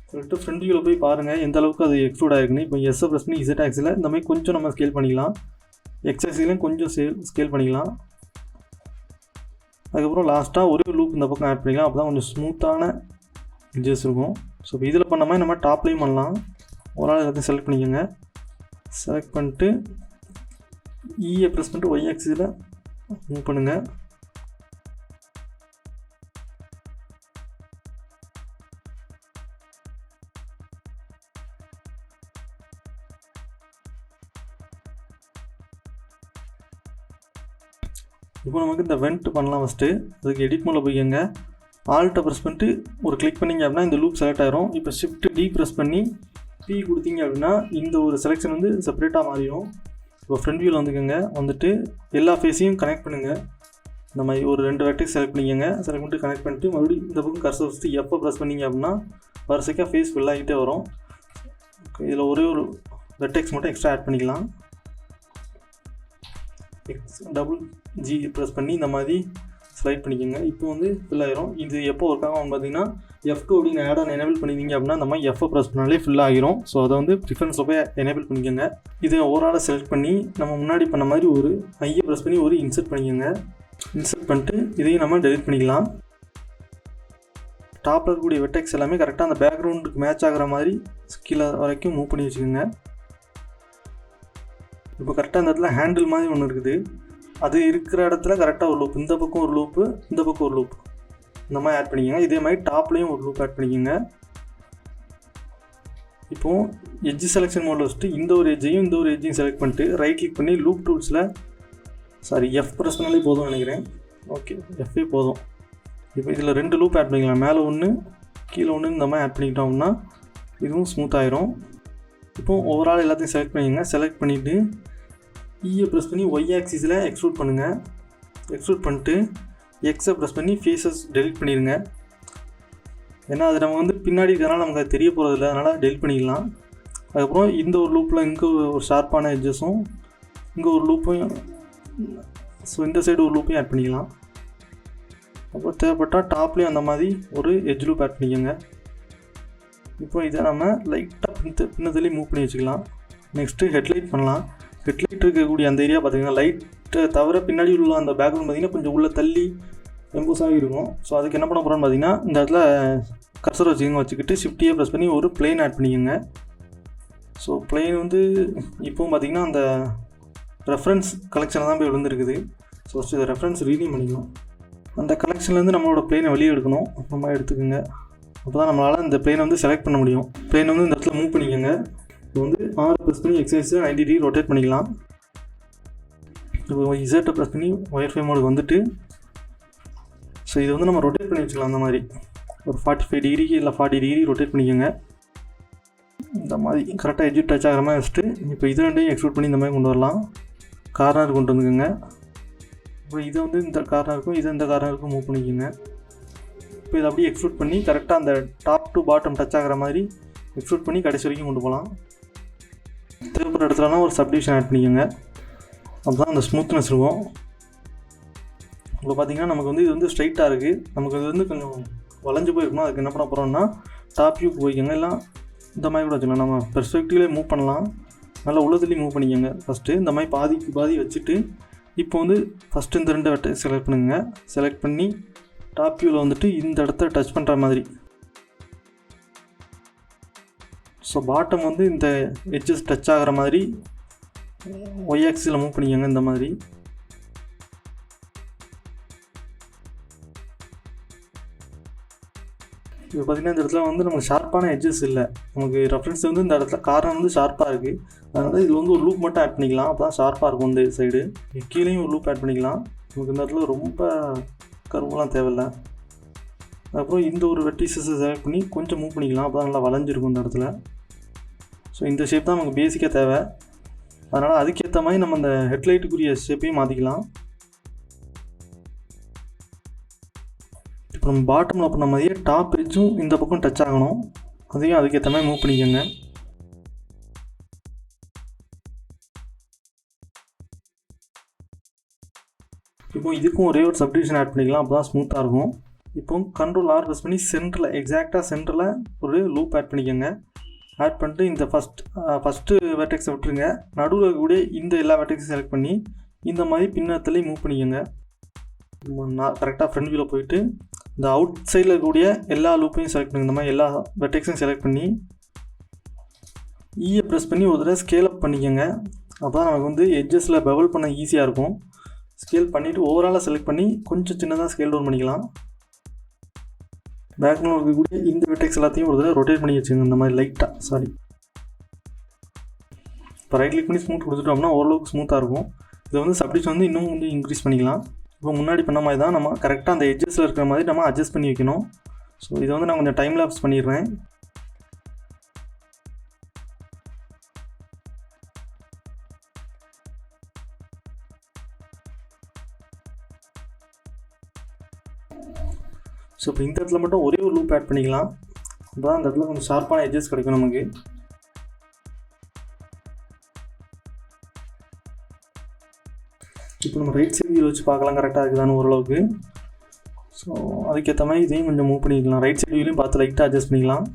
சொல்லிட்டு ஃப்ரண்ட் வியூவில் போய் பாருங்கள் எந்த அளவுக்கு அது எக்ஸ்ட்ரூட் ஆகிருக்குன்னு. இப்போ எஸ்ஸை ப்ரெஸ் பண்ணி இசட் ஆக்சிஸில் இந்த மாதிரி கொஞ்சம் நம்ம ஸ்கேல் பண்ணிக்கலாம். எக்ஸ் ஆக்சிஸ்லையும் கொஞ்சம் ஸ்கேல் பண்ணிக்கலாம். அதுக்கப்புறம் லாஸ்ட்டாக ஒரே லூப் இந்த பக்கம் ஆட் பண்ணிக்கலாம். அப்போ தான் கொஞ்சம் ஸ்மூத்தான எட்ஜஸ் இருக்கும். ஸோ இப்போ இதில் பண்ண மாதிரி நம்ம டாப்லேயும் பண்ணலாம். ஒரு ஆள் எல்லாத்தையும் செலக்ட் பண்ணிக்கோங்க. செலக்ட் பண்ணிட்டு ஈயை ப்ரெஸ் பண்ணிட்டு ஒய் ஆக்சிஸில் மூவ் பண்ணுங்கள். இப்போ நமக்கு இந்த வெண்ட் பண்ணலாம். ஃபஸ்ட்டு அதுக்கு எடிட் மோடில் போய்க்கோங்க. ஆல்ட்டை ப்ரெஸ் பண்ணிட்டு ஒரு கிளிக் பண்ணிங்க அப்படின்னா இந்த லூப் செலக்ட் ஆகிரும். இப்போ ஷிஃப்ட் டி ப்ரெஸ் பண்ணி பி கொடுத்தீங்க அப்படின்னா இந்த ஒரு செலெக்ஷன் வந்து செப்பரேட்டாக மாறிடும். இப்போ ஃப்ரண்ட் வியூவில் வந்துக்கோங்க. வந்துட்டு எல்லா ஃபேஸையும் கனெக்ட் பண்ணுங்கள். இந்த மாதிரி ஒரு 2 வெர்டெக்ஸ் செலக்ட் பண்ணிக்கோங்க. செலக்ட் பண்ணிட்டு கனெக்ட் பண்ணிட்டு மறுபடியும் இந்த பக்கம் கர்சர் வச்சுட்டு எப்போ ப்ரெஸ் பண்ணிங்க அப்படின்னா வரிசைக்காக ஃபேஸ் ஃபில் ஆகிட்டே வரும். இதில் ஒரே ஒரு வெர்டெக்ஸ் மட்டும் எக்ஸ்ட்ரா ஆட் பண்ணிக்கலாம். டபுள் ஜி ப்ரெஸ் பண்ணி இந்த மாதிரி ஸ்லைட் பண்ணிக்கோங்க. இப்போ வந்து ஃபில் ஆகிரும். இது எப்போ ஒர்க் ஆகும் பார்த்தீங்கன்னா F2 அப்படின்னு ஆட் ஆன் எனேபிள் பண்ணிங்க அப்படின்னா இந்த மாதிரி எஃப்ஐ ப்ரெஸ் பண்ணாலே ஃபில் ஆகிரும். ஸோ அதை வந்து ப்ரிஃபரன்ஸில் போய் எனேபிள் பண்ணிக்கோங்க. இதை ஓவராலாக செலக்ட் பண்ணி நம்ம முன்னாடி பண்ண மாதிரி ஒரு ஐயை ப்ரெஸ் பண்ணி ஒரு இன்சர்ட் பண்ணிக்கோங்க. இன்சர்ட் பண்ணிட்டு இதையும் நம்ம டெலிட் பண்ணிக்கலாம். டாப்பில் இருக்கக்கூடிய வெர்டெக்ஸ் எல்லாமே கரெக்டாக அந்த பேக்ரவுண்டுக்கு மேட்ச் ஆகிற மாதிரி கீழே வரைக்கும் மூவ் பண்ணி வச்சுக்கோங்க. இப்போ கரெக்டாக அந்த இடத்துல ஹேண்டில் மாதிரி ஒன்று இருக்குது. அது இருக்கிற இடத்துல கரெக்டாக ஒரு லூப், இந்த பக்கம் ஒரு லூப்பு, இந்த பக்கம் ஒரு லூப், இந்த மாதிரி ஆட் பண்ணிக்கோங்க. இதே மாதிரி டாப்லேயும் ஒரு லூப் ஆட் பண்ணிக்கோங்க. இப்போது எட்ஜ் செலெக்ஷன் மோடில் வச்சுட்டு இந்த ஒரு எட்ஜையும் இந்த ஒரு எட்ஜையும் செலக்ட் பண்ணிட்டு ரைட் கிளிக் பண்ணி லூப் டூல்ஸில் எஃப் ப்ரெஸ் பண்ணாலே போதும்னு நினைக்கிறேன். ஓகே, எஃப்ஏ போதும். இப்போ இதில் 2 லூப் ஆட் பண்ணிக்கலாம். மேலே ஒன்று கீழே ஒன்று இந்த மாதிரி ஆட் பண்ணிக்கிட்டோம்னா இதுவும் ஸ்மூத் ஆயிரும். இப்போது ஓவரால் எல்லாத்தையும் செலக்ட் பண்ணிக்கோங்க. செலக்ட் பண்ணிவிட்டு ஈயை ப்ரெஸ் பண்ணி ஒய் ஆக்சிஸில் எக்ஸ்ட்ரூட் பண்ணுங்கள். எக்ஸ்ட்ரூட் பண்ணிட்டு எக்ஸை ப்ரெஸ் பண்ணி ஃபேஸஸ் டெலிட் பண்ணிடுங்க. ஏன்னா அது நம்ம வந்து பின்னாடி இருக்கிறனால நமக்கு அது தெரிய போகிறதில்ல, அதனால் டெலிட் பண்ணிக்கலாம். அதுக்கப்புறம் இந்த ஒரு லூப்பில் இங்கே ஒரு ஷார்ப்பான எட்ஜஸும் இங்கே ஒரு லூப்பையும், ஸோ இந்த சைடு ஒரு லூப்பையும் ஆட் பண்ணிக்கலாம். அப்புறம் தேவைப்பட்டால் டாப்லேயும் அந்த மாதிரி ஒரு எட்ஜ் லூப் ஆட் பண்ணிக்கோங்க. இப்போ இதை நம்ம லைட்டாக பின்னத்துலேயே மூவ் பண்ணி வச்சுக்கலாம். நெக்ஸ்ட்டு ஹெட்லைட் பண்ணலாம். ஹெட்லைட் இருக்கக்கூடிய அந்த ஏரியா பார்த்திங்கன்னா லைட்டை தவிர பின்னாடி உள்ள அந்த பேக்ரவுண்ட் பார்த்திங்கன்னா கொஞ்சம் உள்ளே தள்ளி எம்போஸாக இருக்கும். ஸோ அதுக்கு என்ன பண்ண போகிறோன்னு பார்த்திங்கன்னா இந்த இடத்துல கர்சர் வச்சுக்கிட்டு ஷிஃப்டியை ப்ரெஸ் பண்ணி ஒரு பிளேன் ஆட் பண்ணிக்கோங்க. ஸோ பிளேன் வந்து இப்போவும் பார்த்திங்கன்னா அந்த ரெஃபரன்ஸ் கலெக்ஷனில் தான் போய் விழுந்துருக்குது. ஸோ ஃபஸ்ட்டு இதை ரெஃபரன்ஸ் ரீடிங் பண்ணிக்கலாம். அந்த கலெக்ஷன்லேருந்து நம்மளோட பிளேனை வெளியே எடுக்கணும். அப்புறமா எடுத்துக்கோங்க. அப்போ தான் நம்மளால் இந்த பிளேனை வந்து செலக்ட் பண்ண முடியும். பிளேனை வந்து இந்த இடத்துல மூவ் பண்ணிக்கோங்க. இப்போ வந்து ஆர் ப்ரெஸ் பண்ணி எக்ஸைஸை 90 டிகிரி ரொட்டேட் பண்ணிக்கலாம். இப்போ இசட்டை ப்ரெஸ் பண்ணி ஒயர் ஃப்ரேம் மோடுக்கு வந்துட்டு ஸோ இதை வந்து நம்ம ரொட்டேட் பண்ணி வச்சுக்கலாம். அந்த மாதிரி ஒரு 45 டிகிரிக்கு இல்லை 40 டிகிரி ரொட்டேட் பண்ணிக்கோங்க. இந்த மாதிரி கரெக்டாக எட்ஜ் டச் ஆகிற மாதிரி வச்சுட்டு இப்போ இது 2ஐயும் எக்ஸ்ட்ரூட் பண்ணி இந்த மாதிரி கொண்டு வரலாம். கார்னர் கொண்டு வந்துக்கோங்க. இப்போ இதை வந்து இந்த கார்னருக்கும் இதை இந்த கார்னருக்கும் மூவ் பண்ணிக்கோங்க. இப்போ இதை அப்படியே எக்ஸ்ட்ரூட் பண்ணி கரெக்டாக அந்த டாப் டு பாட்டம் டச் ஆகிற மாதிரி எக்ஸ்ட்ரூட் பண்ணி கடைசி வரைக்கும் கொண்டு போகலாம். தேவைப்படுற இடத்துலலாம் ஒரு சப்டிவிஷன் ஆட் பண்ணிக்கோங்க. அப்போ தான் அந்த ஸ்மூத்னஸ் இருக்கும். இப்போ பார்த்திங்கன்னா நமக்கு வந்து இது வந்து ஸ்ட்ரைட்டாக இருக்குது. நமக்கு இது வந்து கொஞ்சம் வளைஞ்சு போயிருக்கணும். அதுக்கு என்ன பண்ண போகிறோம்னா டாப் வியூ போய்க்கோங்க. எல்லாம் இந்த மாதிரி கூட வச்சுக்கலாம். நம்ம பெர்ஸ்பெக்டிவ்லேயே மூவ் பண்ணலாம். நல்லா உள்ளதுலேயும் மூவ் பண்ணிக்கோங்க. ஃபஸ்ட்டு இந்த மாதிரி பாதி வச்சுட்டு இப்போ வந்து ஃபஸ்ட்டு இந்த 2 வெர்டெக்ஸ் செலக்ட் பண்ணுங்க. செலக்ட் பண்ணி டாப் வியூவில் வந்துட்டு இந்த இடத்த டச் பண்ணுற மாதிரி. ஸோ பாட்டம் வந்து இந்த எட்ஜஸ் டச் ஆகிற மாதிரி ஒய் ஆக்சிஸில் மூவ் பண்ணிக்கோங்க. இந்த மாதிரி இப்போ பார்த்திங்கன்னா இந்த இடத்துல வந்து நமக்கு ஷார்ப்பான எட்ஜஸ் இல்லை. நமக்கு ரெஃபரன்ஸ் வந்து இந்த இடத்துல காரணம் வந்து ஷார்ப்பாக இருக்குது. அதனால் இதில் வந்து ஒரு லூப் மட்டும் ஆட் பண்ணிக்கலாம். அப்போ தான் ஷார்ப்பாக இருக்கும். இந்த சைடு கீழேயும் ஒரு லூப் ஆட் பண்ணிக்கலாம். நமக்கு இந்த இடத்துல ரொம்ப கருவெலாம் தேவையில்லை. அதுக்கப்புறம் இந்த ஒரு வெர்டிசஸை செலக்ட் பண்ணி கொஞ்சம் மூவ் பண்ணிக்கலாம். அப்போ தான் நல்லா வளைஞ்சிருக்கும் இந்த இடத்துல. ஸோ இந்த ஷேப் தான் நமக்கு பேசிக்காக தேவை. அதனால் அதுக்கேற்ற மாதிரி நம்ம அந்த ஹெட்லைட்டுக்குரிய ஷேப்பையும் மாற்றிக்கலாம். இப்போ நம்ம பாட்டமில் பண்ண மாதிரியே டாப் எட்ஜும் இந்த பக்கம் டச் ஆகணும். அதையும் அதுக்கேற்ற மாதிரி மூவ் பண்ணிக்கோங்க. இப்போ இதுக்கும் ஒரே ஒரு சப்டிவிஷன் ஆட் பண்ணிக்கலாம். அப்போ தான் ஸ்மூத்தாக இருக்கும். இப்போ Ctrl R ப்ரெஸ் பண்ணி எக்ஸாக்டாக சென்டரில் ஒரு லூப் ஆட் பண்ணிக்கோங்க. ஆட் பண்ணிட்டு இந்த ஃபஸ்ட்டு வெர்டெக்ஸை விட்டுருங்க. நடுவில் கூட இந்த எல்லா வெர்டெக்ஸையும் செலக்ட் பண்ணி இந்த மாதிரி பின்னத்துலேயும் மூவ் பண்ணிக்கோங்க. கரெக்டாக ஃப்ரண்ட் வியூவில் போயிட்டு இந்த அவுட் சைடில் இருக்கக்கூடிய எல்லா லூப்பையும் செலக்ட் பண்ணுங்க. இந்த மாதிரி எல்லா வெர்டெக்ஸையும் செலக்ட் பண்ணி ஈயை ப்ரெஸ் பண்ணி ஒரு தடவை ஸ்கேல் அப் பண்ணிக்கோங்க. அப்போ தான் நமக்கு வந்து எட்ஜஸில் பெவல் பண்ண ஈஸியாக இருக்கும். ஸ்கேல் பண்ணிவிட்டு ஓவராலாக செலக்ட் பண்ணி கொஞ்சம் சின்னதாக ஸ்கேல் டவுன் பண்ணிக்கலாம். பேக்ரவுண்டில் இருக்கக்கூடிய இந்த வெர்டெக்ஸ் எல்லாத்தையும் ஒரு தடவை ரொட்டேட் பண்ணி வச்சுக்கோங்க. இந்த மாதிரி லைட்டாக இப்போ ரைட் கிளிக் பண்ணி ஸ்மூத் கொடுத்துட்டோம்னா ஓரளவுக்கு ஸ்மூத்தாக இருக்கும். இதை வந்து சப்டிவிஷன் வந்து இன்னும் கொஞ்சம் இன்க்ரீஸ் பண்ணிக்கலாம். இப்போ முன்னாடி பண்ண மாதிரி தான் நம்ம கரெக்டாக அந்த எட்ஜஸில் இருக்கிற மாதிரி நம்ம அட்ஜஸ்ட் பண்ணி வைக்கணும். ஸோ இதை வந்து நான் கொஞ்சம் டைம் லேப்ஸ் பண்ணிடுறேன். ஸோ இப்போ இந்த இடத்துல மட்டும் ஒரே ஒரு லூப் ஆட் பண்ணிக்கலாம். அப்போ தான் அந்த இடத்துல கொஞ்சம் ஷார்ப்பான எட்ஜஸ் கிடைக்கும் நமக்கு. இப்போ நம்ம ரைட் சைடு வியூ வச்சு பார்க்கலாம் கரெக்டாக இருக்குதான்னு ஓரளவுக்கு. ஸோ அதுக்கேற்ற மாதிரி இதையும் கொஞ்சம் மூவ் பண்ணிக்கலாம். ரைட் சைடு வியூலையும் பார்த்து லைட்டாக அட்ஜஸ்ட் பண்ணிக்கலாம்.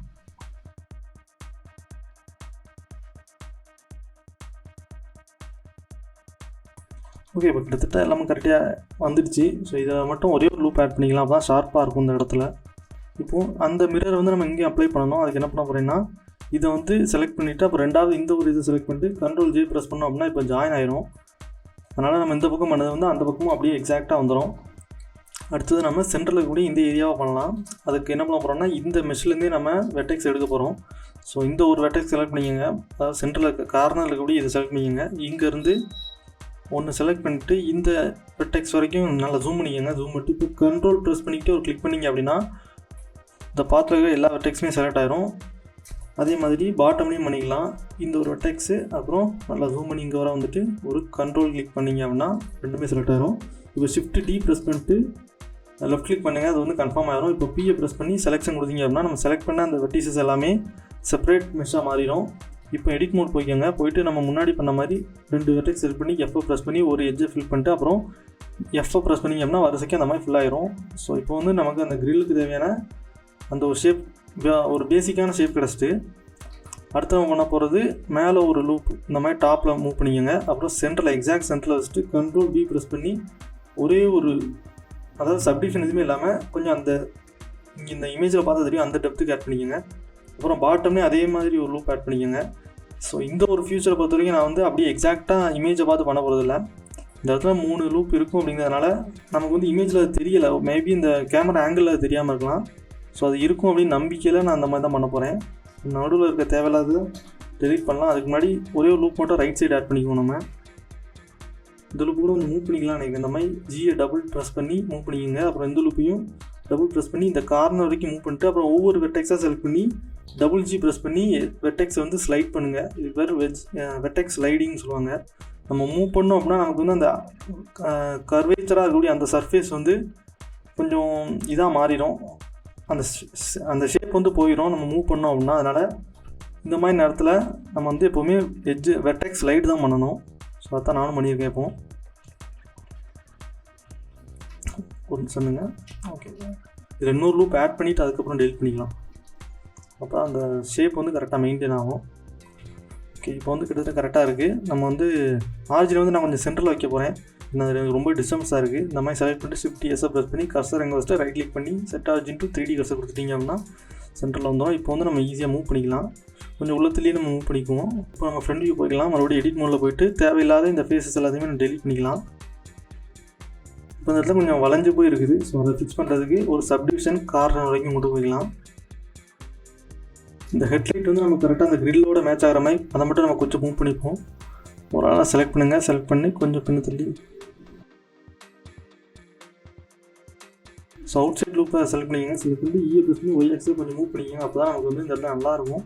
ஓகே, இப்போ கிட்டத்தட்ட எல்லாமே கரெக்டாக வந்துடுச்சு. ஸோ இதில் மட்டும் ஒரே ஒரு லூப் ஆட் பண்ணிக்கலாம். அப்போ தான் ஷார்ப்பாக இருக்கும் இந்த இடத்துல. இப்போது அந்த மிரர் வந்து நம்ம இங்கேயும் அப்ளை பண்ணணும். அதுக்கு என்ன பண்ண போகிறேன்னா இதை வந்து செலக்ட் பண்ணிவிட்டு அப்புறம் ரெண்டாவது இந்த ஒரு இதை செலக்ட் பண்ணிட்டு Ctrl J ப்ரெஸ் பண்ணோம் அப்படின்னா இப்போ ஜாயின் ஆயிரும். அதனால் நம்ம இந்த பக்கம் பண்ணது வந்து அந்த பக்கமும் அப்படியே எக்ஸாக்டாக வந்துடும். அடுத்தது நம்ம சென்டரில் கூட இந்த ஏரியாவை பண்ணலாம். அதுக்கு என்ன பண்ண போகிறோம்னா இந்த மெஷ்லேருந்தே நம்ம வெர்டெக்ஸ் எடுக்க போகிறோம். ஸோ இந்த ஒரு வெர்டெக்ஸ் செலக்ட் பண்ணிக்கோங்க. அதாவது சென்டரில் கார்னரில் கூட இதை செலக்ட் பண்ணிக்கோங்க. இங்கேருந்து ஒன்று செலக்ட் பண்ணிவிட்டு இந்த வெர்டெக்ஸ் வரைக்கும் நல்லா ஜூம் பண்ணிக்கோங்க. ஜூம் பண்ணிட்டு இப்போ Ctrl ப்ரெஸ் பண்ணிக்கிட்டு ஒரு கிளிக் பண்ணிங்க அப்படின்னா இந்த பாத்தில் இருக்கிற எல்லா வெர்டெக்ஸுமே செலக்ட் ஆயிரும். அதே மாதிரி பாட்டம்லேயும் பண்ணிக்கலாம். இந்த ஒரு வெர்டெக்ஸு அப்புறம் நல்லா ஜூம் பண்ணி இங்கே வர வந்துட்டு ஒரு Ctrl கிளிக் பண்ணிங்க அப்படின்னா ரெண்டுமே செலக்ட் ஆயிரும். இப்போ Shift D ப்ரெஸ் பண்ணிட்டு லெஃப்ட் கிளிக் பண்ணுங்கள். அது வந்து கன்ஃபார்ம் ஆயிரும். இப்போ P ப்ரெஸ் பண்ணி செலெக்ஷன் கொடுத்தீங்க அப்படின்னா நம்ம செலக்ட் பண்ண அந்த வெர்டிசஸ் எல்லாமே செப்பரேட் மெஷ்ஷாக மாறிடும். இப்போ எடிட் மோட் போய்க்கோங்க. போயிட்டு நம்ம முன்னாடி பண்ண மாதிரி 2 வெர்டெக்ஸ் செலக்ட் பண்ணி F ப்ரெஸ் பண்ணி ஒரு எட்ஜை ஃபில் பண்ணிட்டு அப்புறம் F ப்ரெஸ் பண்ணிங்க அப்படின்னா வரிசைக்கு அந்த மாதிரி ஃபில் ஆயிரும். ஸோ இப்போ வந்து நமக்கு அந்த கிரில்லுக்கு தேவையான அந்த ஒரு ஷேப், ஒரு பேசிக்கான ஷேப் கிடச்சிட்டு அடுத்து நம்ம பண்ண போகிறது மேலே ஒரு லூப் இந்த மாதிரி டாப்பில் மூவ் பண்ணிக்கோங்க. அப்புறம் சென்டரில் எக்ஸாக்ட் சென்டரில் வச்சுட்டு Ctrl B ப்ரெஸ் பண்ணி ஒரே ஒரு, அதாவது சப்டிவிஷன் எதுவுமே இல்லாமல் கொஞ்சம் அந்த இங்கே இந்த இமேஜில் பார்த்தா தெரியும் அந்த டெப்த்துக்கு ஆட் பண்ணிக்கோங்க. அப்புறம் பாட்டம்லேயே அதே மாதிரி ஒரு லூப் ஆட் பண்ணிக்கோங்க. ஸோ இந்த ஒரு ஃபியூச்சரை பொறுத்த வரைக்கும் நான் வந்து அப்படியே எக்ஸாக்டாக இமேஜை பார்த்து பண்ண போகிறதில்ல. இந்த இடத்துல 3 லூப் இருக்கும் அப்படிங்கிறதுனால நமக்கு வந்து இமேஜில் அது தெரியலை. மேபி இந்த கேமரா ஆங்கிளில் அது தெரியாமல் இருக்கலாம். ஸோ அது இருக்கும் அப்படின்னு நம்பிக்கையில் நான் அந்த மாதிரி தான் பண்ண போகிறேன். நடுவில் இருக்க தேவையில்லாத டெலிட் பண்ணலாம். அதுக்கு முன்னாடி ஒரே ஒரு லூப் மட்டும் ரைட் சைடு ஆட் பண்ணிக்குவோம். நம்ம இந்த லூப் கூட கொஞ்சம் மூவ் பண்ணிக்கலாம். எனக்கு இந்த மாதிரி ஜியை டபுள் ப்ரெஸ் பண்ணி மூவ் பண்ணிக்கோங்க. அப்புறம் இந்த லூப்பையும் டபுள் ப்ரெஸ் பண்ணி இந்த கார்னர் வரைக்கும் மூவ் பண்ணிட்டு அப்புறம் ஒவ்வொரு வெர்டெக்ஸாக செலக்ட் பண்ணி டபுள் G ப்ரெஸ் பண்ணி வெர்டெக்ஸை வந்து ஸ்லைட் பண்ணுங்கள். இது பேர் வெர்டெக்ஸ் ஸ்லைடிங்னு சொல்லுவாங்க. நம்ம மூவ் பண்ணோம் அப்படின்னா நமக்கு வந்து அந்த கர்வேச்சராக இருக்கக்கூடிய அந்த சர்ஃபேஸ் வந்து கொஞ்சம் இதாக மாறிடும். அந்த ஷேப் வந்து போயிடும் நம்ம மூவ் பண்ணோம் அப்படின்னா. அதனால் இந்த மாதிரி நேரத்தில் நம்ம வந்து எப்போவுமே எட்ஜ் வெர்டெக்ஸ் லைட் தான் பண்ணணும். ஸோ அதான் நானும் பண்ணியிருக்கேன். இப்போது ஒரு சொன்னுங்க. ஓகே, இதில் இன்னொரு லூப் ஆட் பண்ணிவிட்டு அதுக்கப்புறம் டெலிட் பண்ணிக்கலாம். அப்போ அந்த ஷேப் வந்து கரெக்டாக மெயின்டைன் ஆகும். ஓகே, இப்போ வந்து கிட்டத்தட்ட கரெக்டாக இருக்குது. நம்ம வந்து ஆரிஜின் வந்து நான் கொஞ்சம் சென்டரில் வைக்க போகிறேன். எனக்கு ரொம்ப டிஸ்டன்ஸாக இருக்குது. இந்த மாதிரி செலக்ட் பண்ணிட்டு Shift S ப்ரெஸ் பண்ணி கர்சர் எங்கே வச்சுட்டு ரைட் கிளிக் பண்ணி set origin to 3D cursor கொடுத்துட்டிங்க அப்படின்னா சென்டரில் வந்துடும். இப்போ வந்து நம்ம ஈஸியாக மூவ் பண்ணிக்கலாம். கொஞ்சம் உள்ளத்துலேயே நம்ம மூவ் பண்ணிக்குவோம். இப்போ நம்ம ஃப்ரண்ட் வியூ போய்க்கலாம். மறுபடியும் எடிட் மோடில் போய்ட்டு தேவையில்லாத இந்த ஃபேஸஸ் எல்லாத்தையுமே நம்ம டெலிட் பண்ணிக்கலாம். இப்போ இந்த இடத்துல கொஞ்சம் வளைஞ்சு போய் இருக்குது. ஸோ அதை ஃபிக்ஸ் பண்ணுறதுக்கு ஒரு சப்டிவிஷன் கார்னர் வரைக்கும் கொண்டு போய்க்கலாம். இந்த ஹெட்லைட் வந்து நம்ம கரெக்டாக அந்த கிரில்லோட மேட்ச் ஆகிற மாதிரி அதை மட்டும் நம்ம கொஞ்சம் மூவ் பண்ணிப்போம். ஒரு ஆளாக செலக்ட் பண்ணுங்கள். செலக்ட் பண்ணி கொஞ்சம் பின்ன தள்ளி ஸோ அவுட் சைட் லூப்பை செலக்ட் பண்ணிக்கங்க. செலக்ட் பண்ணி ப்ரெஸ் பண்ணி ஒய் ஆக்ஸில் கொஞ்சம் மூவ் பண்ணிக்கங்க. அப்போ தான் நமக்கு வந்து இந்த இடத்துல நல்லாயிருக்கும்.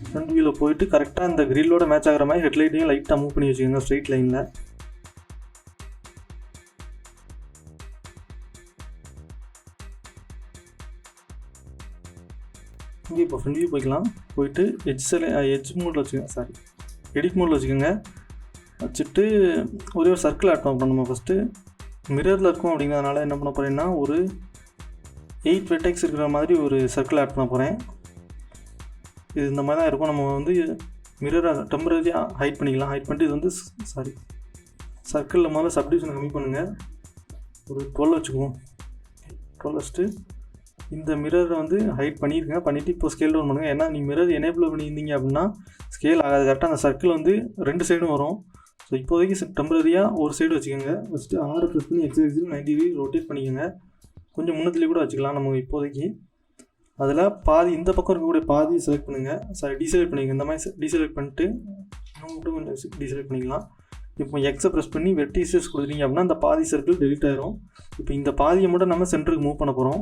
ஃப்ரண்ட் வியூவில் போயிட்டு கரெக்டாக இந்த கிரில்லோட மேட்ச் ஆகிற மாதிரி ஹெட்லைட்டையும் லைட்டாக மூவ் பண்ணி வச்சுக்கோங்க ஸ்ட்ரெயிட் லைனில். இங்கே இப்போ ஃப்ரண்ட் வியூ போய்க்கலாம். போயிட்டு எட்ஜ் மோடில் வச்சுக்கோங்க. எடிட் மோடில் வச்சுக்கோங்க. வச்சுட்டு ஒரே ஒரு சர்க்கிள் ஆட் பண்ண நம்ம ஃபஸ்ட்டு மிரரில் இருக்கும். அப்படிங்கிறதுனால என்ன பண்ண போகிறேன்னா ஒரு 8 வெர்டெக்ஸ் இருக்கிற மாதிரி ஒரு சர்க்கிள் ஆட் பண்ண போகிறேன். இது இந்த மாதிரி தான் இருக்கும். நம்ம வந்து மிரரை டெம்பரரியாக ஹைட் பண்ணிக்கலாம். ஹைட் பண்ணிட்டு இது வந்து சர்க்கிளில் முதல்ல சப்டிவிஷனை கம்மி பண்ணுங்கள். ஒரு 12 வச்சுக்குவோம். 12 வச்சுட்டு இந்த மிரரை வந்து ஹைட் பண்ணியிருக்கேன். பண்ணிவிட்டு இப்போ ஸ்கேல் டவுன் பண்ணுங்கள். ஏன்னா நீ மிரர் எனேபிள் பண்ணியிருந்தீங்க அப்படின்னா ஸ்கேல் ஆகாது. கரெக்டாக அந்த சர்க்கிள் வந்து 2 சைடும் வரும். ஸோ இப்போதைக்கு டெம்பரரியாக ஒரு சைடு வச்சுக்கோங்க. ஃபஸ்ட்டு 6 ப்ரெஸ் பண்ணி எக்ஸாக்ட்லி 90 டிகிரி ரொட்டேட் பண்ணிக்கோங்க. கொஞ்சம் முன்னத்துலேயே கூட வச்சுக்கலாம் நம்ம இப்போதைக்கு. அதில் பாதி இந்த பக்கம் இருக்கக்கூடிய பாதி செலக்ட் பண்ணுங்கள். டீசெலக்ட் பண்ணிக்கோங்க. இந்த மாதிரி டீசெலக்ட் பண்ணிட்டு இன்னும் மட்டும் கொஞ்சம் டீசெலக்ட் பண்ணிக்கலாம். இப்போ எக்ஸை ப்ரெஸ் பண்ணி வெர்டிசஸ் கொடுத்துட்டீங்க அப்படின்னா அந்த பாதி சர்க்கிள் டெலிட் ஆயிரும். இப்போ இந்த பாதியை மட்டும் நம்ம சென்டருக்கு மூவ் பண்ண போகிறோம்.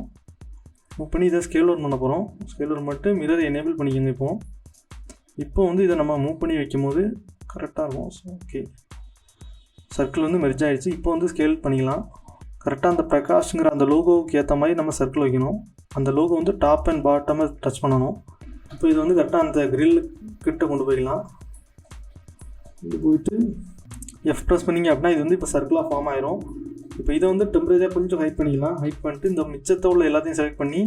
மூவ் பண்ணி இதை ஸ்கேல் டவுன் பண்ண போகிறோம். ஸ்கேல் டவுன் மட்டும் மிரர் எனேபிள் பண்ணிக்கோங்க. இப்போ வந்து இதை நம்ம மூவ் பண்ணி வைக்கும் போது கரெக்டாக இருக்கும். ஸோ ஓகே, சர்க்கிள் வந்து மெர்ஜ் ஆகிடுச்சு. இப்போ வந்து ஸ்கேல் பண்ணிக்கலாம். கரெக்டாக அந்த பிரகாஷ்ங்கிற அந்த லோகோவுக்கு ஏற்ற மாதிரி நம்ம சர்க்கிள் வைக்கணும். அந்த லோகோ வந்து டாப் அண்ட் பாட்டமாக டச் பண்ணணும். இப்போ இது வந்து கரெக்டாக அந்த கிரில் கிட்ட கொண்டு போய்க்கலாம். இது போயிட்டு F ப்ரெஸ் பண்ணிங்க அப்படின்னா இது வந்து இப்போ சர்க்கிளாக ஃபார்ம் ஆயிரும். இப்போ இதை வந்து டெம்பரேச்சர் கொஞ்சம் ஹைட் பண்ணிக்கலாம். ஹைட் பண்ணிட்டு இந்த மிச்சத்தை உள்ள எல்லாத்தையும் செலக்ட் பண்ணி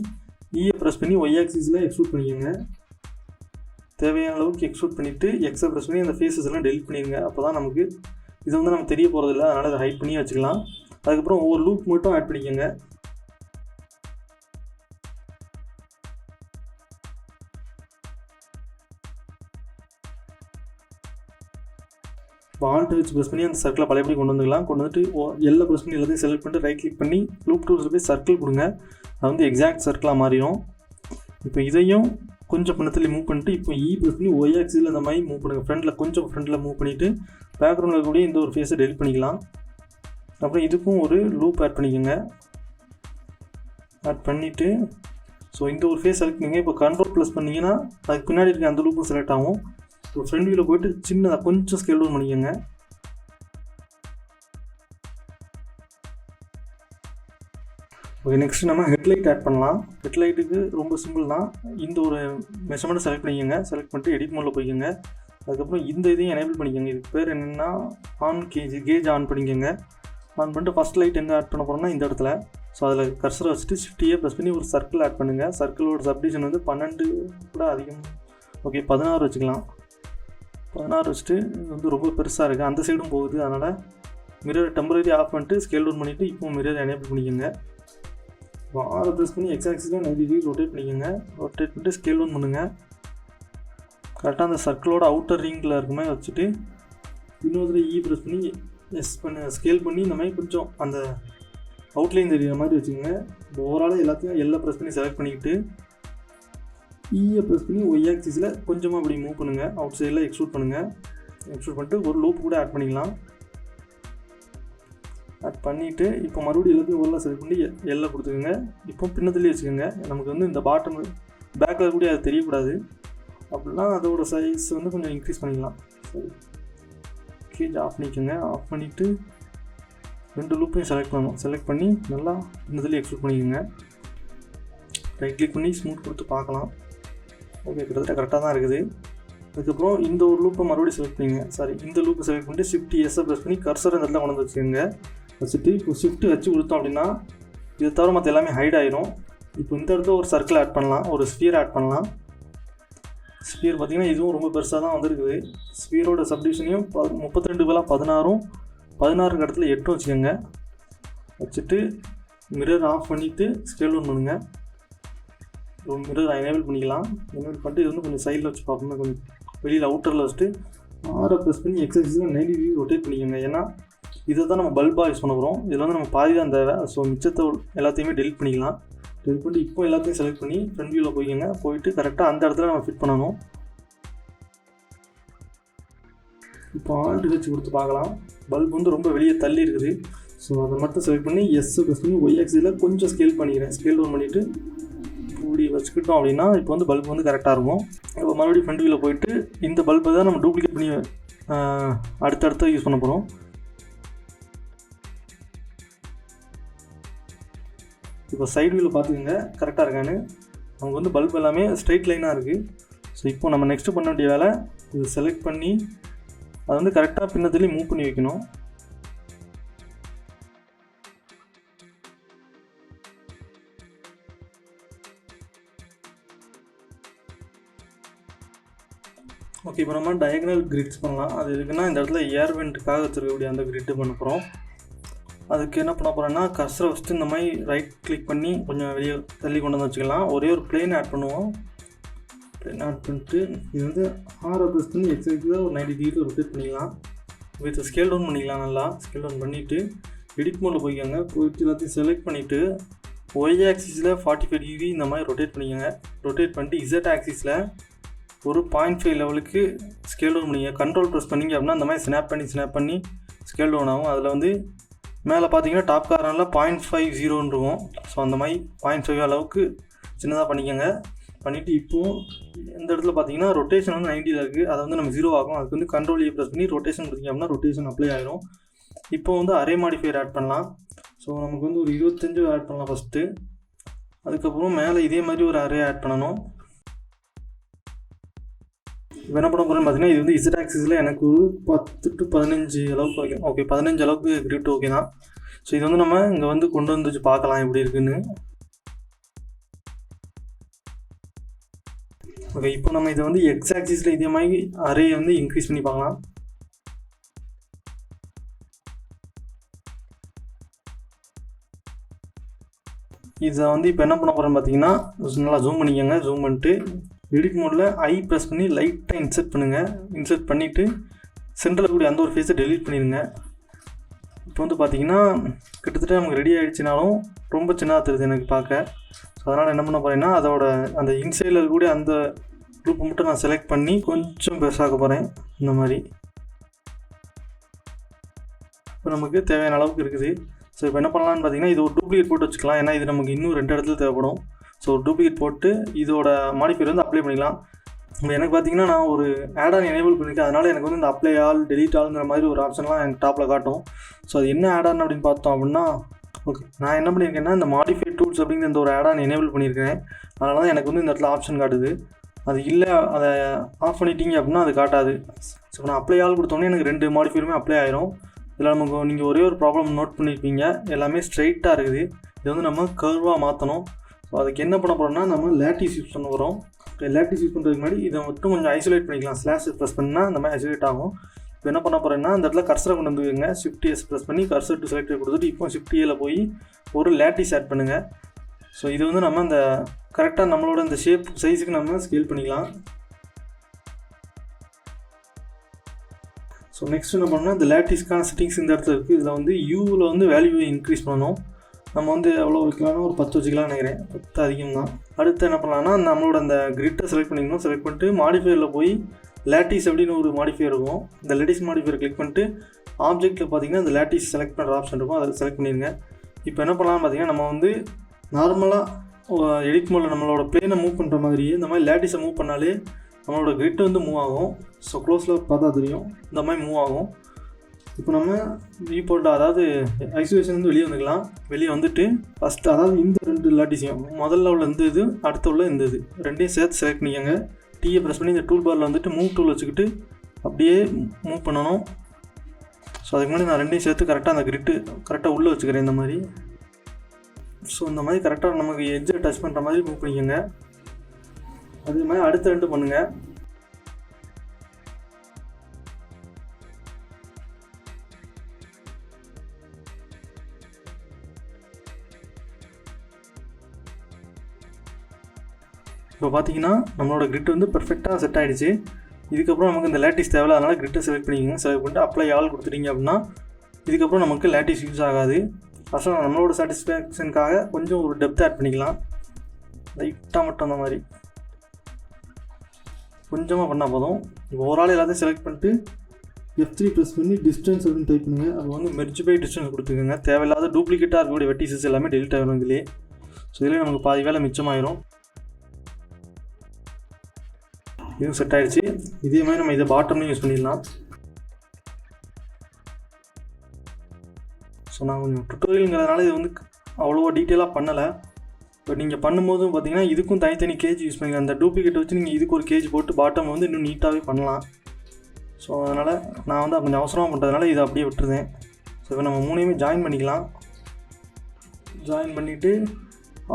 ஈயை ப்ரெஸ் பண்ணி ஒய் ஆக்சிஸில் எக்ஸ்ட்ரூட் பண்ணிக்கோங்க. தேவையான அளவுக்கு எக்ஸ்ட்ரூட் பண்ணிவிட்டு எக்ஸை ப்ரெஸ் பண்ணி அந்த ஃபேஸஸ் எல்லாம் டெலிட் பண்ணிடுங்க. அப்போ தான் நமக்கு இது வந்து நம்ம தெரிய போகிறதில்ல. அதனால் அதை ஹைட் பண்ணி வச்சுக்கலாம். அதுக்கப்புறம் ஒவ்வொரு லூப் மட்டும் ஆட் பண்ணிக்கோங்க. ஆல்ட் வச்சு ப்ரெஸ் பண்ணி அந்த சர்க்கிளை பழையபடி கொண்டு வந்துக்கலாம். கொண்டு வந்துட்டு எல்லாம் ப்ரெஸ் பண்ணி எல்லாத்தையும் செலக்ட் பண்ணிட்டு ரைட் கிளிக் பண்ணி லூப் டூல்ஸில் போய் சர்க்கிள் கொடுங்க. அது வந்து எக்ஸாக்ட் சர்க்கிளாக மாறிடும். இப்போ இதையும் கொஞ்சம் பின்னத்தில் மூவ் பண்ணிட்டு இப்போ ப்ரெஸ் பண்ணி ஒய் ஆக்சிஸில் இந்த மாதிரி மூவ் பண்ணுங்கள். ஃப்ரண்ட்டில் மூவ் பண்ணிவிட்டு பேக்ரவுண்டில் கூட இந்த ஒரு ஃபேஸை டெலிட் பண்ணிக்கலாம். அப்புறம் இதுக்கும் ஒரு லூப் ஆட் பண்ணிக்கோங்க. ஆட் பண்ணிவிட்டு ஸோ இந்த ஒரு ஃபேஸ் செலக்ட் பண்ணிங்க. இப்போ கண்ட்ரோல் ப்ளஸ் பண்ணிங்கன்னா அதுக்கு பின்னாடி இருக்க அந்த லூப்பும் செலக்ட் ஆகும். ஸோ ஃப்ரண்ட் வியூவில் போய்ட்டு சின்னதாக கொஞ்சம் ஸ்கேல் டவுன் பண்ணிக்கோங்க. ஓகே, நெக்ஸ்ட் நம்ம ஹெட்லைட் ஆட் பண்ணலாம். ஹெட்லைட்டுக்கு ரொம்ப சிம்பிள் தான். இந்த ஒரு மெஷர்மெண்ட்டை செலக்ட் பண்ணிக்கோங்க. செலக்ட் பண்ணிட்டு எடிட் மோடில் போய்க்கோங்க. அதுக்கப்புறம் இந்த இதையும் எனேபிள் பண்ணிக்கோங்க. இதுக்கு பேர் என்னென்னா கேஜ் ஆன் பண்ணிக்கோங்க. ஆன் பண்ணிட்டு ஃபஸ்ட் லைட் எங்கே ஆட் பண்ண போகிறோம்னா இந்த இடத்துல. ஸோ அதில் கர்சரை வச்சுட்டு Shift A ப்ரெஸ் பண்ணி ஒரு சர்க்கிள் ஆட் பண்ணுங்கள். சர்க்கிளோட சப்டிவிஷன் வந்து 12 கூட அதிகம். ஓகே, 16 வச்சுக்கலாம். 16 வச்சுட்டு இது வந்து ரொம்ப பெருசாக இருக்குது. அந்த சைடும் போகுது. அதனால் மிரர் டெம்பரரி ஆஃப் பண்ணிட்டு ஸ்கேல் டவுன் பண்ணிவிட்டு இப்போ மிரர் எனேபிள் பண்ணிக்கோங்க. 6 ப்ரெஸ் பண்ணி எக்ஸ் ஆக்சிஸில் 90 டிகிரி ரொட்டேட் பண்ணிக்கோங்க. ரொட்டேட் பண்ணிட்டு ஸ்கேல் டவுன் பண்ணுங்கள். கரெக்டாக அந்த சர்க்கிளோட அவுட்டர் ரிங்கில் இருக்குமே வச்சுட்டு இன்னொரு ப்ரெஸ் பண்ணி ஸ்கேல் பண்ணி இந்த மாதிரி கொஞ்சம் அந்த அவுட்லைன் தெரிகிற மாதிரி வச்சுக்கோங்க. இப்போ ஓவரால் எல்லாத்தையும் எல்லாம் ப்ரெஸ் பண்ணி செலக்ட் பண்ணிக்கிட்டு ப்ரெஸ் பண்ணி ஒய் ஆக்சிஸில் கொஞ்சமாக அப்படி மூவ் பண்ணுங்கள். அவுட் சைடில் எக்ஸ்ட்ரூட் பண்ணுங்கள். எக்ஸ்ட்ரூட் பண்ணிட்டு ஒரு லூப் கூட ஆட் பண்ணிக்கலாம். ஆட் பண்ணிவிட்டு இப்போ மறுபடியும் எல்லாத்தையும் ஓரளவு செலக்ட் பண்ணி எல்லாம் கொடுத்துக்கோங்க. இப்போ பின்னத்துலேயே வச்சுக்கோங்க. நமக்கு வந்து இந்த பாட்டம் பேக்கில் கூட அது தெரியக்கூடாது. அப்படின்னா அதோட சைஸ் வந்து கொஞ்சம் இன்க்ரீஸ் பண்ணிக்கலாம். சரி, கேஜ் ஆஃப் பண்ணிக்கோங்க. ஆஃப் பண்ணிவிட்டு 2 லூப்பையும் செலக்ட் பண்ணணும். செலக்ட் பண்ணி நல்லா பின்னத்துலேயே எக்ஸ்ட்ரூட் பண்ணிக்கோங்க. ரைட் கிளிக் பண்ணி ஸ்மூத் கொடுத்து பார்க்கலாம். ஓகே, கிட்டத்தட்ட கரெக்டாக தான் இருக்குது. அதுக்கப்புறம் இந்த ஒரு லூப்பை மறுபடியும் செலக்ட் பண்ணிங்க. இந்த லூப்பை செலக்ட் பண்ணிட்டு ஷிஃப்ட் எஸ்ஸை ப்ரெஸ் பண்ணி கர்சர் இந்த இடத்துல கொண்டு வந்து வச்சுக்கோங்க. வச்சுட்டு இப்போ ஷிஃப்ட் வச்சு கொடுத்தோம் அப்படின்னா இதை தவிர மற்ற எல்லாமே ஹைட் ஆயிரும். இப்போ இந்த இடத்துல ஒரு சர்க்கிள் ஆட் பண்ணலாம், ஒரு ஸ்பியர் ஆட் பண்ணலாம். ஸ்பியர் பார்த்திங்கன்னா இதுவும் ரொம்ப பெருசாக தான் வந்திருக்குது. ஸ்பியரோட சப்டிவிஷனையும் 32 பதிலாக 16 இடத்துல 8 வச்சுக்கோங்க. வச்சுட்டு மிரர் ஆஃப் பண்ணிவிட்டு ஸ்கேல் டவுன் பண்ணுங்கள். மிரர் எனேபிள் பண்ணிக்கலாம். எனேபிள் பண்ணிட்டு இது வந்து கொஞ்சம் சைடில் வச்சு பார்ப்போம்னா கொஞ்சம் வெளியில் அவுட்டரில் வச்சுட்டு ஆரை ப்ரெஸ் பண்ணி எக்ஸாக்ஸில் 90 டிகிரி ரொட்டேட் பண்ணிக்கோங்க. ஏன்னா இதை தான் நம்ம பல்பாக யூஸ் பண்ண போகிறோம். இதில் வந்து நம்ம பாதி தான் தேவை. ஸோ மிச்சத்தை எல்லாத்தையுமே டெலிட் பண்ணிக்கலாம். டெலிட் பண்ணிட்டு இப்போ எல்லாத்தையும் செலக்ட் பண்ணி ஃப்ரண்ட் வியூவில் போய்க்கோங்க. போயிட்டு கரெக்டாக அந்த இடத்துல நம்ம ஃபிட் பண்ணணும். இப்போ ஆல்ட் வச்சு கொடுத்து பார்க்கலாம். பல்ப் வந்து ரொம்ப வெளியே தள்ளி இருக்குது. ஸோ அதை மட்டும் செலக்ட் பண்ணி எஸ்ஸை ப்ரெஸ் பண்ணி ஒய் ஆக்சிஸில் கொஞ்சம் ஸ்கேல் பண்ணிக்கிறேன். ஸ்கேல் டவுன் பண்ணிவிட்டு இப்படி வச்சுக்கிட்டோம் அப்படின்னா இப்போ வந்து பல்ப் வந்து கரெக்டாக இருக்கும். இப்போ மறுபடியும் ஃப்ரண்ட் வியூவில் போயிட்டு இந்த பல்பை தான் நம்ம டூப்ளிகேட் பண்ணி அடுத்தடுத்து யூஸ் பண்ண போகிறோம். இப்போ சைடு வியூவில் பார்த்துக்கோங்க கரெக்டாக இருக்கான்னு. நமக்கு வந்து பல்ப் எல்லாமே ஸ்ட்ரைட் லைனாக இருக்குது. ஸோ இப்போ நம்ம நெக்ஸ்ட்டு பண்ண வேண்டிய வேலை இது செலக்ட் பண்ணி அதை வந்து கரெக்டாக பின்னத்துலேயும் மூவ் பண்ணி வைக்கணும். ஓகே, இப்போ நம்ம டயகனல் கிரிட்ஸ் பண்ணலாம். அது எதுக்குன்னா இந்த இடத்துல ஏர் வெண்ட்டுக்காக வச்சுருக்கக்கூடிய அந்த கிரிட்டு பண்ண போகிறோம். அதுக்கு என்ன பண்ண போகிறோன்னா கர்சரை வச்சுட்டு இந்த மாதிரி ரைட் கிளிக் பண்ணி கொஞ்சம் வெளியே தள்ளி கொண்டு வந்து வச்சுக்கலாம். ஒரே ஒரு பிளேன் ஆட் பண்ணுவோம். பிளேன் ஆட் பண்ணிட்டு இது வந்து ஆரை ப்ரெஸ் பண்ணி எக்ஸாக்டாக ஒரு 90 டிகிரி ரொட்டேட் பண்ணிக்கலாம். வித் ஸ்கேல் டவுன் பண்ணிக்கலாம். நல்லா ஸ்கேல் டவுன் பண்ணிவிட்டு எடிட் மோடில் போய்க்கோங்க. போயிட்டு எல்லாத்தையும் செலக்ட் பண்ணிவிட்டு ஒய் ஆக்சிஸில் 45 டிகிரி இந்த மாதிரி ரொட்டேட் பண்ணிக்கோங்க. ரொட்டேட் பண்ணிட்டு இசட் ஆக்சிஸில் ஒரு 0.5 லெவலுக்கு ஸ்கேல் டவுன் பண்ணிங்க. கண்ட்ரோல் ப்ரெஸ் பண்ணிங்க அப்படின்னா இந்த மாதிரி ஸ்னாப் பண்ணி ஸ்கேல் டவுன் ஆகும். அதில் வந்து மேலே பார்த்தீங்கன்னா டாப் கார்னரில் 0.50 இருக்கும். ஸோ அந்த மாதிரி 0.5 அளவுக்கு சின்னதாக பண்ணிக்கோங்க. பண்ணிவிட்டு இப்போது இந்த இடத்துல பார்த்தீங்கன்னா ரொட்டேஷன் வந்து 90 இருக்குது. அதை வந்து நம்ம 0 ஆகும். அதுக்கு வந்து கண்ட்ரோல் ப்ரெஸ் பண்ணி ரொட்டேஷன் கொடுத்தீங்க அப்படின்னா ரொட்டேஷன் அப்ளை ஆகிரும். இப்போ வந்து அரே மாடிஃபையர் ஆட் பண்ணலாம். ஸோ நமக்கு வந்து ஒரு 25 ஆட் பண்ணலாம் ஃபஸ்ட்டு. அதுக்கப்புறம் மேலே இதே மாதிரி ஒரு அரே ஆட் பண்ணணும். இப்போ என்ன பண்ண போகிறேன்னு பார்த்தீங்கன்னா இது வந்து இசட் ஆக்சிஸில் எனக்கு 10 to 15 அளவுக்கு வைக்கும். ஓகே, 15 அளவுக்கு கிரிட் ஓகே தான். ஸோ இது வந்து நம்ம இங்கே வந்து கொண்டு வந்து வச்சு பார்க்கலாம் எப்படி இருக்குன்னு. ஓகே, இப்போ நம்ம இதை வந்து எக்ஸ் ஆக்சிஸில் இதே மாதிரி அரேயை வந்து இன்க்ரீஸ் பண்ணி பார்க்கலாம். இதை வந்து இப்போ என்ன பண்ண போகிறேன்னு பார்த்தீங்கன்னா நல்லா ஜூம் பண்ணிக்கோங்க. ஜூம் பண்ணிட்டு எடிட் மோடில் ஐ ப்ரெஸ் பண்ணி லைட்டாக இன்சர்ட் பண்ணுங்கள். இன்சர்ட் பண்ணிவிட்டு சென்டரில் கூடிய அந்த ஒரு ஃபேஸை டெலீட் பண்ணிடுங்க. இப்போ வந்து பார்த்தீங்கன்னா கிட்டத்தட்ட நமக்கு ரெடி ஆகிடுச்சினாலும் ரொம்ப சின்னதாக தெரியுது எனக்கு பார்க்க. ஸோ அதனால் என்ன பண்ண போகிறேன்னா அதோட அந்த இன்சைடில் இருக்கக்கூடிய அந்த குரூப்பை மட்டும் நான் செலக்ட் பண்ணி கொஞ்சம் பெருசாக்க போகிறேன். இந்த மாதிரி இப்போ நமக்கு தேவையான அளவுக்கு இருக்குது. ஸோ இப்போ என்ன பண்ணலான்னு பார்த்தீங்கன்னா இது ஒரு டூப்ளிகேட் போட்டு வச்சுக்கலாம். ஏன்னா இது நமக்கு இன்னும் 2 இடத்துல தேவைப்படும். ஸோ டூப்ளிகேட் போட்டு இதோட மாடிஃபையர் வந்து அப்ளை பண்ணிக்கலாம். இப்போ எனக்கு பார்த்தீங்கன்னா நான் ஒரு ஆட் ஆன் எனேபிள் பண்ணியிருக்கேன். அதனால் எனக்கு வந்து இந்த அப்ளை ஆல் டெலீட் ஆல்ங்கிற மாதிரி ஒரு ஆப்ஷன்லாம் எனக்கு டாப்பில் காட்டும். ஸோ அது என்ன ஆட் ஆன் அப்படின்னு பார்த்தோம் அப்படின்னா ஓகே நான் என்ன பண்ணியிருக்கேன்னா இந்த மாடிஃபை டூல்ஸ் அப்படிங்கிற இந்த ஒரு ஆட் ஆன் எனேபிள் பண்ணியிருக்கேன். அதனால தான் எனக்கு வந்து இந்த இடத்துல ஆப்ஷன் காட்டுது. அது இல்லை அதை ஆஃப் பண்ணிட்டீங்க அப்படின்னா அது காட்டாது. ஸோ நான் அப்ளை ஆல் கொடுத்தோன்னே எனக்கு 2 மாடிஃபையருமே அப்ளை ஆயிரும். இதில் நமக்கு நீங்கள் ஒரே ஒரு ப்ராப்ளம் நோட் பண்ணியிருப்பீங்க. எல்லாமே ஸ்ட்ரைட்டாக இருக்குது. இது வந்து நம்ம கர்வாக மாற்றணும். ஸோ அதுக்கு என்ன பண்ண போகிறோம்னா நம்ம லேட்டிஸ் யூஸ் பண்ண போகிறோம். லேட்டிஸ் யூஸ் பண்ணுறதுக்கு முன்னாடி இதை மட்டும் கொஞ்சம் ஐசோலேட் பண்ணிக்கலாம். ஸ்லாஷ் ப்ரெஸ் பண்ணால் அந்த மாதிரி ஐசோலேட் ஆகும். இப்போ என்ன பண்ண போகிறேன்னா அந்த இடத்துல கர்சரை கொண்டு வந்துங்க. ஷிஃப்ட் எஸ் ப்ரெஸ் பண்ணி கர்சர் டு செலக்ட் கொடுத்துட்டு இப்போ ஷிஃப்ட் ஏல போய் ஒரு லேட்டிஸ் ஆட் பண்ணுங்கள். ஸோ இது வந்து நம்ம அந்த கரெக்டாக நம்மளோட இந்த ஷேப் சைஸுக்கு நம்ம ஸ்கேல் பண்ணிக்கலாம். ஸோ நெக்ஸ்ட் என்ன பண்ணோம்னா இந்த லேட்டிஸ்க்கான செட்டிங்ஸ் இந்த இடத்துல இருக்குது. இதில் வந்து யூவில் வந்து வேல்யூவை இன்க்ரீஸ் பண்ணணும். நம்ம வந்து எவ்வளோ வைக்கலாம்னா ஒரு 10 வச்சுக்கலாம்னு நினைக்கிறேன். 10 அதிகம் தான். அடுத்து என்ன பண்ணலாம்னா நம்மளோட அந்த கிரிட்டை செலக்ட் பண்ணிக்கணும். செலக்ட் பண்ணிட்டு மாடிஃபையரில் போய் லேட்டிஸ் அப்படின்னு ஒரு மாடிஃபையர் இருக்கும். இந்த லேட்டிஸ் மாடிஃபையர் கிளிக் பண்ணிட்டு ஆப்ஜெக்ட்டில் பார்த்தீங்கன்னா இந்த லேட்டிஸ் செலக்ட் பண்ணுற ஆப்ஷன் இருக்கும். அதை செலக்ட் பண்ணிடுங்க. இப்போ என்ன பண்ணலாம்னு பார்த்தீங்கன்னா நம்ம வந்து நார்மலாக எடிட் மோடில் நம்மளோட பிளேனை மூவ் பண்ணுற மாதிரியே இந்த மாதிரி லேட்டிஸை மூவ் பண்ணாலே நம்மளோட கிரிட் வந்து மூவ் ஆகும். ஸோ க்ளோஸில் பார்த்தா தெரியும் இந்த மாதிரி மூவ் ஆகும். இப்போ நம்ம வியூபோர்ட் அதாவது ஐசோலேஷன் வந்து வெளியே வந்துக்கலாம். வெளியே வந்துட்டு ஃபஸ்ட்டு அதாவது இந்த 2 லாட்டிஸையும் முதல்ல உள்ள இந்த இது அடுத்த உள்ள இந்த இது ரெண்டையும் சேர்த்து செலக்ட் பண்ணிக்கோங்க. டீயை ப்ரெஸ் பண்ணி இந்த டூல் பாரில் வந்துட்டு மூவ் டூல் வச்சுக்கிட்டு அப்படியே மூவ் பண்ணணும். ஸோ அதுக்கு முன்னாடி நான் ரெண்டையும் சேர்த்து கரெக்டாக அந்த கிரிட்டு கரெக்டாக உள்ளே வச்சுக்கிறேன் இந்த மாதிரி. ஸோ இந்த மாதிரி கரெக்டாக நமக்கு எட்ஜை டச் பண்ணுற மாதிரி மூவ் பண்ணிக்கோங்க. அதே மாதிரி அடுத்த 2 பண்ணுங்கள். இப்போ பார்த்தீங்கன்னா நம்மளோட கிரிட் வந்து பெர்ஃபெக்டாக செட் ஆகிடுச்சு. இதுக்கப்புறம் நமக்கு இந்த லேட்டிஸ் தேவை, அதனால் கிரிட்டை செலக்ட் பண்ணிக்கோங்க. செலக்ட் பண்ணிட்டு அப்ளை ஆல் கொடுத்துட்டீங்க அப்படின்னா இதுக்கப்புறம் நமக்கு லேட்டிஸ் யூஸ் ஆகாது. ஃபஸ்ட்டு நம்மளோட சாட்டிஸ்ஃபேக்ஷனுக்காக கொஞ்சம் ஒரு டெப்த் ஆட் பண்ணிக்கலாம். லைட்டாக மட்டும் அந்த மாதிரி கொஞ்சமாக பண்ணால் போதும். இப்போ ஓவரால் எல்லாத்தையும் செலக்ட் பண்ணிட்டு F3 ப்ரெஸ் பண்ணி டிஸ்டன்ஸ் அப்படின்னு டைப் பண்ணுங்கள். அது வந்து மெர்ஜ் பை டிஸ்டன்ஸ் கொடுத்துக்கோங்க. தேவையில்லாத டூப்ளிகேட்டாக இருக்கக்கூடிய வெர்டிசஸ் எல்லாமே டெலிட் ஆகிடும் இதிலே. ஸோ இதிலே நமக்கு பாதி வேலை மிச்சமாயிரும். இதுவும் செட் ஆகிடுச்சு. இதே மாதிரி நம்ம இதை பாட்டம்லையும் யூஸ் பண்ணிடலாம். ஸோ நான் கொஞ்சம் டுட்டோரியலுங்கிறதுனால இது வந்து அவ்வளோவா டீட்டெயிலாக பண்ணலை. இப்போ நீங்கள் பண்ணும்போதும் பார்த்தீங்கன்னா இதுக்கும் தனித்தனி கேஜ் யூஸ் பண்ணிக்கலாம். அந்த டூப்ளிகேட் வச்சு நீங்கள் இதுக்கு ஒரு கேஜ் போட்டு பாட்டம் வந்து இன்னும் நீட்டாகவே பண்ணலாம். ஸோ அதனால் நான் வந்து கொஞ்சம் அவசரமாக பண்ணுறதுனால இதை அப்படியே விட்டுருந்தேன். ஸோ இப்போ நம்ம 3யுமே ஜாயின் பண்ணிக்கலாம். ஜாயின் பண்ணிவிட்டு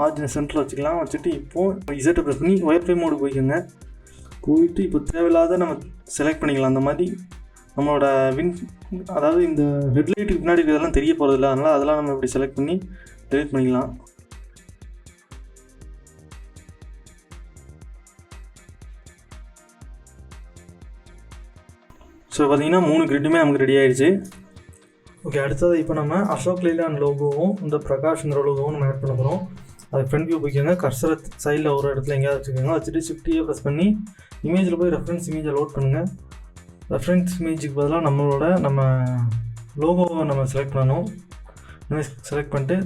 ஆர்ஜினை சென்டரில் வச்சுக்கலாம். வச்சுட்டு இப்போது இசட்டை ப்ரெஸ் பண்ணி ஒயர்ஃப்ரேம் மோடு போய்க்கோங்க. போயிட்டு இப்போ தேவையில்லாத நம்ம செலக்ட் பண்ணிக்கலாம். அந்த மாதிரி நம்மளோட அதாவது இந்த ஹெட்லைட்டுக்கு பின்னாடி இருக்கிறதெல்லாம் தெரிய போகிறதில்ல, அதனால் அதெல்லாம் நம்ம இப்படி செலக்ட் பண்ணி டெலிட் பண்ணிக்கலாம். ஸோ பார்த்தீங்கன்னா 3 கிரிட்டுமே நமக்கு ரெடி ஆகிடுச்சு. ஓகே, அடுத்தது இப்போ நம்ம அசோக் லேலாண்ட் லோகோவும் இந்த பிரகாஷ்ங்கிற லோகோவும் நம்ம ஆட் பண்ண போகிறோம். அது ஃப்ரண்ட் வியூ போய்க்கோங்க. கர்சரை சைடில் ஒரு இடத்துல எங்கேயாவது வச்சுக்கோங்க. வச்சுட்டு ஷிஃப்டியை ப்ரெஸ் பண்ணி இமேஜில் போய் ரெஃபரன்ஸ் இமேஜை லோட் பண்ணுங்கள். ரெஃபரன்ஸ் இமேஜுக்கு பதிலாக நம்ம லோகோவை நம்ம செலக்ட் பண்ணணும். இமேஜ் செலக்ட் பண்ணிட்டு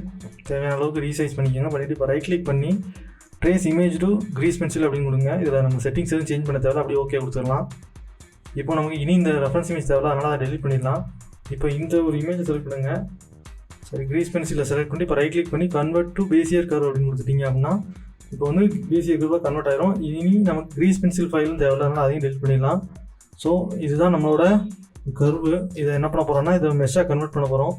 தேவையான அளவுக்கு ரீசைஸ் பண்ணிக்கோங்க. பண்ணிவிட்டு இப்போ ரைட் கிளிக் பண்ணி trace image to grease pencil அப்படின்னு கொடுங்க. இதில் நம்ம செட்டிங்ஸ் எதுவும் சேஞ்ச் பண்ண தேவை, அப்படியே ஓகே கொடுத்துடலாம். இப்போ நமக்கு இனி இந்த ரெஃபரன்ஸ் இமேஜ் தேவை, அதனால் அதை டெலிட் பண்ணிடலாம். இப்போ இந்த ஒரு இமேஜை செலக்ட் பண்ணுங்கள். சரி, கிரீஸ் பென்சிலில் செலக்ட் பண்ணி இப்போ ரைட் கிளிக் பண்ணி கன்வெர்ட் டு பேசியர் கர்வ் அப்படின்னு கொடுத்துட்டீங்க அப்படின்னா இப்போ வந்து பேசியர் கர்வாக கன்வெர்ட் ஆயிரும். இனி நமக்கு கிரீஸ் பென்சில் ஃபைலும் தேவையில்ல, அதனால் அதையும் டெலிட் பண்ணிடலாம். ஸோ இதுதான் நம்மளோட கர்வு. இதை என்ன பண்ண போகிறோம்னா இதை மெஷ்ஷாக கன்வெர்ட் பண்ண போகிறோம்.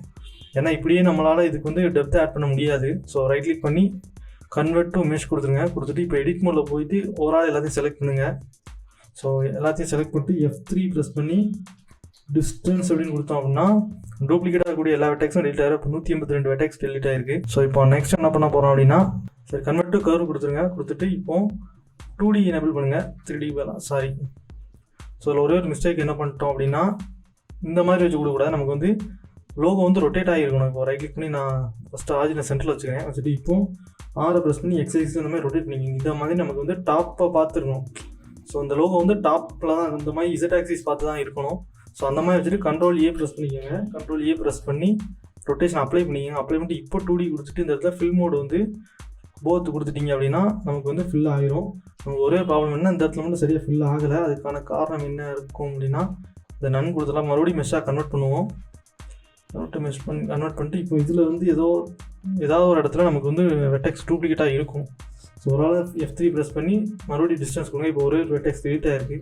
ஏன்னா இப்படியே நம்மளால் இதுக்கு வந்து டெப்த் ஆட் பண்ண முடியாது. ஸோ ரைட் கிளிக் பண்ணி கன்வெர்ட் டு மெஷ் கொடுத்துருங்க. கொடுத்துட்டு இப்போ எடிட் மோடில் போயிட்டு ஓவரால் எல்லாத்தையும் செலக்ட் பண்ணுங்கள். ஸோ எல்லாத்தையும் செலக்ட் பண்ணிட்டு F3 ப்ரெஸ் பண்ணி டிஸ்டன்ஸ் அப்படின்னு கொடுத்தோம் அப்படின்னா டூப்ளிகேட்டாக இருக்கக்கூடிய எல்லா வெட்டெக்ஸும் டெலிட் ஆகிடும். இப்போ 182 வெட்டெக்ஸ் டெலிட் ஆகிருக்கு. ஸோ இப்போ நெக்ஸ்ட் என்ன பண்ண போகிறோம் அப்படின்னா சரி கன்வெர்ட் டு கர்வ் கொடுத்துருங்க. கொடுத்துட்டு இப்போ 2D எனேபிள் பண்ணுங்கள். 3D sorry. ஸோ அதில் ஒரே ஒரு மிஸ்டேக் என்ன பண்ணிட்டோம் அப்படின்னா இந்த மாதிரி வச்சு கொடுக்கக்கூடாது. நமக்கு வந்து லோகோ வந்து ரொட்டேட் ஆகிருக்கணும். இப்போ ரைட் கிளிக் பண்ணி நான் ஃபஸ்ட்டு ஆர்ஜினை சென்டரில் வச்சுக்கிறேன். வச்சுட்டு இப்போ ஆரை ப்ரெஸ் பண்ணி எக்ஸைஸ் இந்த மாதிரி ரொட்டேட் பண்ணிக்கிங்க. இந்த மாதிரி நமக்கு வந்து டாப்பை பார்த்துருக்கணும். ஸோ அந்த லோகோ வந்து டாப்பில் தான் இந்த மாதிரி இசட் ஆக்சிஸ் பார்த்து தான் இருக்கணும். ஸோ அந்த மாதிரி வச்சுட்டு Ctrl+A ப்ரெஸ் பண்ணிக்கோங்க. Ctrl+A ப்ரெஸ் பண்ணி ரொட்டேஷன் அப்ளை பண்ணிக்கோங்க. அப்ளை பண்ணிட்டு இப்போ 2D கொடுத்துட்டு இந்த இடத்துல ஃபில் மோடு வந்து போத்து கொடுத்துட்டிங்க அப்படின்னா நமக்கு வந்து ஃபில் ஆகிரும். நமக்கு ஒரே ப்ராப்ளம் என்ன, இந்த இடத்துல வந்து சரியாக ஃபில் ஆகலை. அதுக்கான காரணம் என்ன இருக்கும் அப்படின்னா இந்த நன் கொடுத்துலாம் மறுபடியும் மெஷ்ஷாக கன்வெர்ட் பண்ணுவோம். கன்வெர்ட் பண்ணிட்டு இப்போ இதில் வந்து ஏதாவது ஒரு இடத்துல நமக்கு வந்து வெட்டெக்ஸ் டூப்ளிகேட்டாக இருக்கும். ஸோ ஒரு F3 ப்ரெஸ் பண்ணி மறுபடியும் டிஸ்டன்ஸ் கொடுங்க. இப்போ ஒரே ஒரு வெட்டெக்ஸ் டெலிட் ஆகிருக்கு.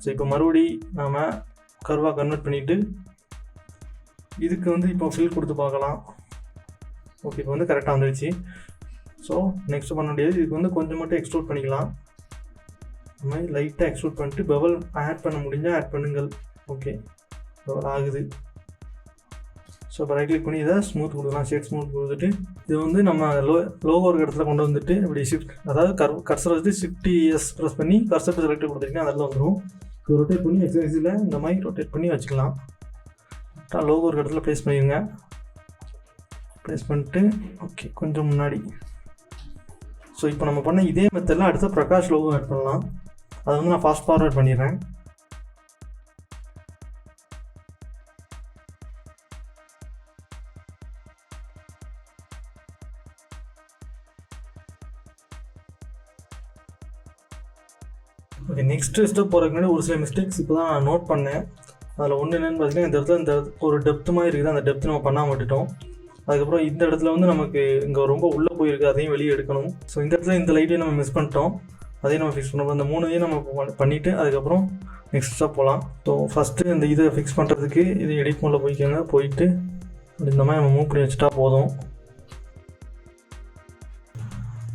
ஸோ இப்போ மறுபடியும் நாம் கர்வாக கன்வெர்ட் பண்ணிவிட்டு இதுக்கு வந்து இப்போ ஃபில் கொடுத்து பார்க்கலாம். ஓகே, இப்போ வந்து கரெக்டாக வந்துடுச்சு. ஸோ நெக்ஸ்ட் பண்ண முடியாது. இதுக்கு வந்து கொஞ்சம் மட்டும் எக்ஸ்ட்ரூட் பண்ணிக்கலாம். இந்த மாதிரி லைட்டாக எக்ஸ்ட்ரூட் பண்ணிட்டு பெவல் ஆட் பண்ண முடிஞ்சால் ஆட் பண்ணுங்கள். ஓகே, பெவல் ஆகுது. ஸோ இப்போ ரைட் கிளிக் பண்ணி இதை ஸ்மூத் கொடுக்கலாம். ஷேட் ஸ்மூத் கொடுத்துட்டு இது வந்து நம்ம லோகோ ஒரு இடத்துல கொண்டு வந்துட்டு இப்படி ஷிஃப்ட் அதாவது கர்சர் வச்சு Shift+S ப்ரெஸ் பண்ணி கர்சர் செலக்ட் கொடுத்துட்டிங்கன்னா அதில் வந்துடும். இப்போ ரொட்டேட் பண்ணி எக்ஸசைஸில் இந்த மாதிரி ரொட்டேட் பண்ணி வச்சுக்கலாம். லோகோ ஒரு இடத்துல ப்ளேஸ் பண்ணிடுங்க. ப்ளேஸ் பண்ணிட்டு ஓகே கொஞ்சம் முன்னாடி. ஸோ இப்போ நம்ம பண்ண இதே மெத்தடில் அடுத்த பிரகாஷ் லோகோ ஆட் பண்ணலாம். அதை வந்து நான் ஃபாஸ்ட் ஃபார்வர்ட் பண்ணிடுறேன். ஓகே, நெக்ஸ்ட் ஸ்டெப் போகிறதுக்கு முன்னாடி ஒரு சில மிஸ்டேக்ஸ் இப்போ தான் நான் நோட் பண்ணேன். அதில் ஒன்று என்னென்னு பார்த்தீங்கன்னா இந்த இடத்துல இந்த ஒரு டெப்த்து மாதிரி இருக்குது, அந்த டெப்த்து நம்ம பண்ணாமல் விட்டுட்டோம். அதுக்கப்புறம் இந்த இடத்துல வந்து நமக்கு இங்கே ரொம்ப உள்ளே போயிருக்கு, அதையும் வெளியே எடுக்கணும். ஸோ இந்த இடத்துல இந்த லைட்டையும் நம்ம மிஸ் பண்ணிட்டோம், அதையும் நம்ம ஃபிக்ஸ் பண்ணணும். அந்த 3 நம்ம பண்ணிவிட்டு அதுக்கப்புறம் நெக்ஸ்ட் ஸ்டெப் போகலாம். ஸோ ஃபஸ்ட்டு இந்த இதை ஃபிக்ஸ் பண்ணுறதுக்கு இது எடிட் மோடில் போய்க்கோங்க. போயிட்டு இந்த மாதிரி நம்ம மூவ் பண்ணி வச்சுட்டா போதும்.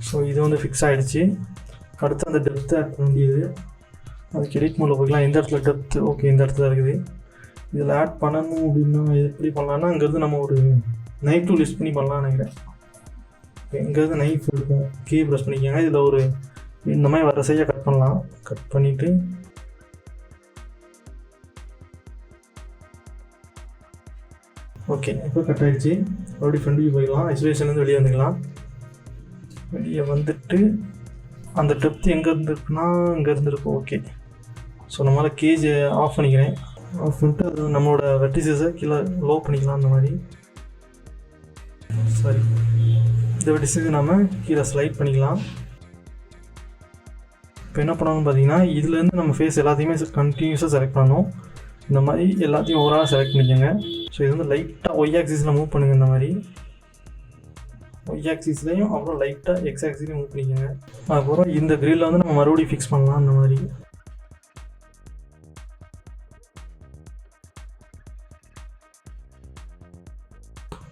ஸோ இது வந்து ஃபிக்ஸ் ஆகிடுச்சு. அடுத்து அந்த டெப்த்து ஆட் பண்ண வேண்டியது, அதுக்கு எடிட் மோடில் போய்க்கலாம். இந்த இடத்துல டெப்த்து ஓகே இந்த இடத்துல இருக்குது. இதில் ஆட் பண்ணணும் அப்படின்னா எப்படி பண்ணலான்னா அங்கேருந்து நம்ம ஒரு நைஃப் டூல் யூஸ் பண்ணி பண்ணலாம்னு நினைக்கிறேன். எங்கேருந்து நைஃப் இருக்கும் கீ ப்ரெஸ் பண்ணிக்கோங்க. இதில் ஒரு இந்த மாதிரி வரிசையாக கட் பண்ணலாம். கட் பண்ணிவிட்டு ஓகே இப்போ கட் ஆகிடுச்சு. மறுபடியும் ஃப்ரண்ட் வியூ போய்க்கலாம். ஐசோலேஷன்லேருந்து வெளியே வந்துக்கலாம். வெளியே வந்துட்டு அந்த டெப்த்து எங்கே இருந்துருக்குன்னா இங்கே இருந்துருக்கும். ஓகே ஸோ நம்மளால் கேஜை ஆஃப் பண்ணிக்கிறேன். ஆஃப் பண்ணிட்டு அது நம்மளோட வெர்டிசஸை கீழே லோ பண்ணிக்கலாம். அந்த மாதிரி சாரி இந்த வெர்டிசஸை நம்ம கீழே ஸ்லைட் பண்ணிக்கலாம். இப்போ என்ன பண்ணணும்னு பார்த்தீங்கன்னா இதுலேருந்து நம்ம ஃபேஸ் எல்லாத்தையுமே கண்டினியூஸாக செலக்ட் பண்ணணும். இந்த மாதிரி எல்லாத்தையும் ஓவராலாக செலக்ட் பண்ணிக்கோங்க. ஸோ இது வந்து லைட்டாக ஒய் ஆக்சிஸில் மூவ் பண்ணுங்கள். இந்த மாதிரி ஒய் ஆக்சிஸ்லையும் அப்புறம் லைட்டாக எக்ஸ் ஆக்சிஸ்லையும் மூவ் பண்ணிக்கோங்க. அதுக்கப்புறம் இந்த கிரில்ல வந்து நம்ம மறுபடியும் ஃபிக்ஸ் பண்ணலாம். அந்த மாதிரி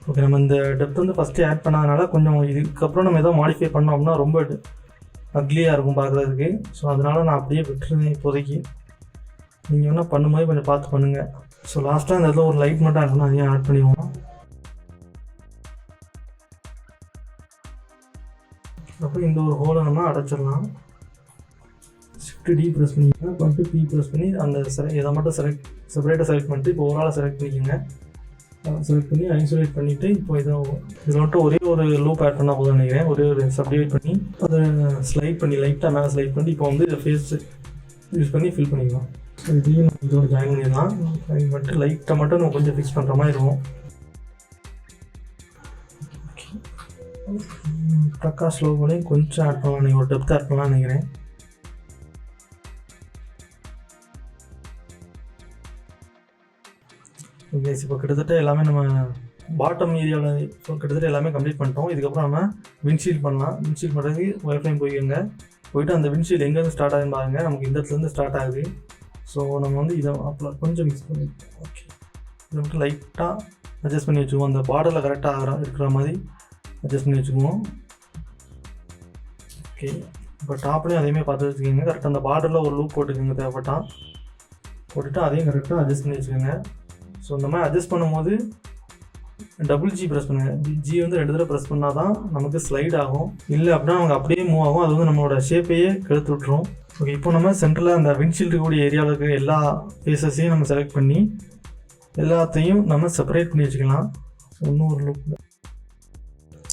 ஓகே நம்ம இந்த டெப்த் வந்து ஃபஸ்ட்டு ஆட் பண்ணாதனால கொஞ்சம் இதுக்கப்புறம் நம்ம எதாவது மாடிஃபை பண்ணோம் அப்படின்னா ரொம்ப அக்லியாக இருக்கும் பார்க்குறதுக்கு. ஸோ அதனால் நான் அப்படியே விட்டுருந்தேன் இப்போதைக்கு. நீங்கள் வேணால் பண்ணும்போது கொஞ்சம் பார்த்து பண்ணுங்கள். ஸோ லாஸ்ட்டாக இந்த இடத்துல ஒரு லைட் மட்டும் ஆட் பண்ணால் அதையும் ஆட் பண்ணிடுவோம். அப்புறம் இந்த ஒரு ஹோலை நம்ம அடைச்சிடலாம். ஷிஃப்ட் டி ப்ரெஸ் பண்ணிக்கோங்க. பண்ணிட்டு பி ப்ரெஸ் பண்ணி அந்த இதை மட்டும் செப்பரேட்டாக செலக்ட் பண்ணிட்டு இப்போ ஓவராலாக செலக்ட் பண்ணிக்கோங்க. செலக்ட் பண்ணி ஐசோலேட் பண்ணிவிட்டு இப்போ இதில் மட்டும் ஒரே ஒரு லூப் ஆட் பண்ணால் போதும் நினைக்கிறேன். ஒரே ஒரு சப்டிவைட் பண்ணி அதை ஸ்லைட் பண்ணி லைட்டாக மேலே ஸ்லைட் பண்ணி இப்போ வந்து இதை ஃபேஸ் யூஸ் பண்ணி ஃபில் பண்ணிக்கலாம். ஸோ இதையும் நம்ம இதோட ஜாயின் பண்ணிடலாம். ஜாயின் பண்ணிட்டு லைட்டாக மட்டும் நம்ம கொஞ்சம் ஃபிக்ஸ் பண்ணுற மாதிரி இருக்கும். பிரகாஷ் லோகோலையும் கொஞ்சம் ஆட் பண்ணலாம். நீங்கள் ஒரு டெப்த் ஆட் பண்ணலாம்னு நினைக்கிறேன். ஓகே இப்போ கிட்டத்தட்ட எல்லாமே நம்ம பாட்டம் ஏரியாவில் இப்போ கிட்டத்தட்ட எல்லாமே கம்ப்ளீட் பண்ணிட்டோம். இதுக்கப்புறம் நம்ம விண்ட்ஷீல்ட் பண்ணலாம். விண்ட்ஷீல்ட் பண்ணுறதுக்கு ஒய்ஃபைன் போய்க்கோங்க. போய்ட்டு அந்த விண்ட்ஷீல்ட் எங்கேருந்து ஸ்டார்ட் ஆகுதுன்னு பாருங்கள். நமக்கு இந்த இடத்துலேருந்து ஸ்டார்ட் ஆகுது. ஸோ நம்ம வந்து இதை அப்போ கொஞ்சம் மிக்ஸ் பண்ணி ஓகே இதை மட்டும் லைட்டாக அட்ஜஸ்ட் பண்ணி வச்சுக்குவோம். அந்த பார்டரில் கரெக்டாக இருக்கிற மாதிரி அட்ஜஸ்ட் பண்ணி வச்சுக்குவோம். ஓகே இப்போ டாப்லேயும் அதேமாதிரி பார்த்து வச்சுக்கோங்க. கரெக்டாக அந்த பார்டரில் ஒரு லூப் போட்டுக்கோங்க தேவைப்பட்டால். போட்டுட்டு அதையும் கரெக்டாக அட்ஜஸ்ட் பண்ணி வச்சுக்கோங்க. ஸோ இந்த மாதிரி அட்ஜஸ்ட் பண்ணும்போது டபுள் ஜி ப்ரெஸ் பண்ணுங்கள். ஜி வந்து 2 தடவை ப்ரெஸ் பண்ணால் தான் நமக்கு ஸ்லைட் ஆகும். இல்லை அப்படின்னா நமக்கு அப்படியே மூவ் ஆகும். அது வந்து நம்மளோட ஷேப்பையே கெடுத்து விட்டுரும். ஓகே இப்போ நம்ம சென்டரில் அந்த விண்ட்ஷீல்டு கூடிய ஏரியாவில் இருக்கிற எல்லா ஃபேஸஸையும் நம்ம செலக்ட் பண்ணி எல்லாத்தையும் நம்ம செப்பரேட் பண்ணி வச்சுக்கலாம். இன்னும் ஒரு லுக்கில்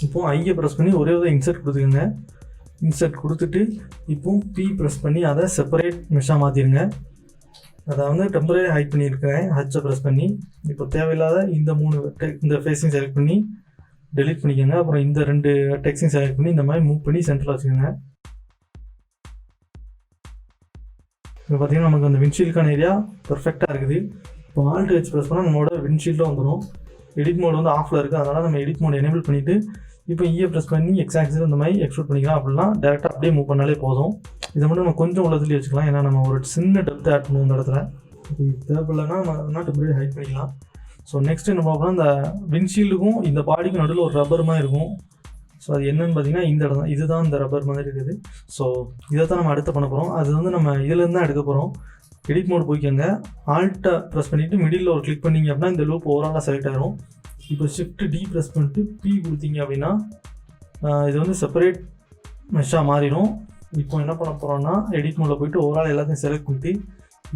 இப்போது ஐயை ப்ரெஸ் பண்ணி ஒரே ஒரு இன்சர்ட் கொடுத்துக்கோங்க. இன்சர்ட் கொடுத்துட்டு இப்போது பி ப்ரெஸ் பண்ணி அதை செப்பரேட் மெஷ்ஷாக மாற்றிடுங்க. அதை வந்து டெம்பரரி ஹைட் பண்ணியிருக்கிறேன். ஹச்சை ப்ரெஸ் பண்ணி இப்போ தேவையில்லாத இந்த ஃபேஸையும் செலக்ட் பண்ணி டெலிட் பண்ணிக்கோங்க. அப்புறம் இந்த 2 டெக்ஸையும் செலக்ட் பண்ணி இந்த மாதிரி மூவ் பண்ணி சென்டரில் வச்சுக்கோங்க. இப்போ பார்த்தீங்கன்னா நமக்கு அந்த விண்ட்ஷீல்டுக்கான ஏரியா பர்ஃபெக்டாக இருக்குது. இப்போ ஆல்ட் வச்சு ப்ரெஸ் பண்ணால் நம்மளோட விண்ட்ஷீல்டும் வந்துடும். எடிட் மோட் வந்து ஆஃபில் இருக்குது. அதனால் நம்ம எடிட் மோட் எனேபிள் பண்ணிவிட்டு இப்போ இயை ப்ரெஸ் பண்ணி எக்ஸ் ஆக்சிஸ் இந்த மாதிரி எக்ஸ்ட்ரூட் பண்ணிக்கலாம். அப்படின்னா டேரெக்டாக அப்படியே மூவ் பண்ணாலே போதும். இதை மட்டும் நம்ம கொஞ்சம் உள்ளதுலேயே வச்சுக்கலாம். ஏன்னா நம்ம ஒரு சின்ன டெப்த் ஆட் பண்ணுவோம் இந்த இடத்துல. இப்போ தேவையில்லைன்னா நம்ம டெம்பரரி ஹைட் பண்ணிக்கலாம். ஸோ நெக்ஸ்ட் என்ன பார்ப்போம்னா இந்த விண்ட்ஷீல்டுக்கும் இந்த பாடிக்கும் நடுவில் ஒரு ரப்பர் மாதிரி இருக்கும். ஸோ அது என்னென்னு பார்த்தீங்கன்னா இந்த இடம் தான். இதுதான் இந்த ரப்பர் மாதிரி இருக்குது. ஸோ இதை தான் நம்ம அடுத்து பண்ண போகிறோம். அது வந்து நம்ம இதிலேருந்து தான் எடுக்க போகிறோம். எடிட் மோட் போய்க்கோங்க. ஆல்ட்டை ப்ரெஸ் பண்ணிவிட்டு மிடில் ஒரு கிளிக் பண்ணிங்க அப்படின்னா இந்த லூப் ஓவராலாக செலக்ட் ஆகிரும். இப்போ ஷிஃப்ட் டி ப்ரெஸ் பண்ணிட்டு பி கொடுத்தீங்க அப்படின்னா இது வந்து செப்பரேட் மெஷ்ஷாக மாறிடும். இப்போ என்ன பண்ண போகிறோம்னா எடிட் மோடில் போய்ட்டு ஓவரால் எல்லாத்தையும் செலக்ட் பண்ணிட்டு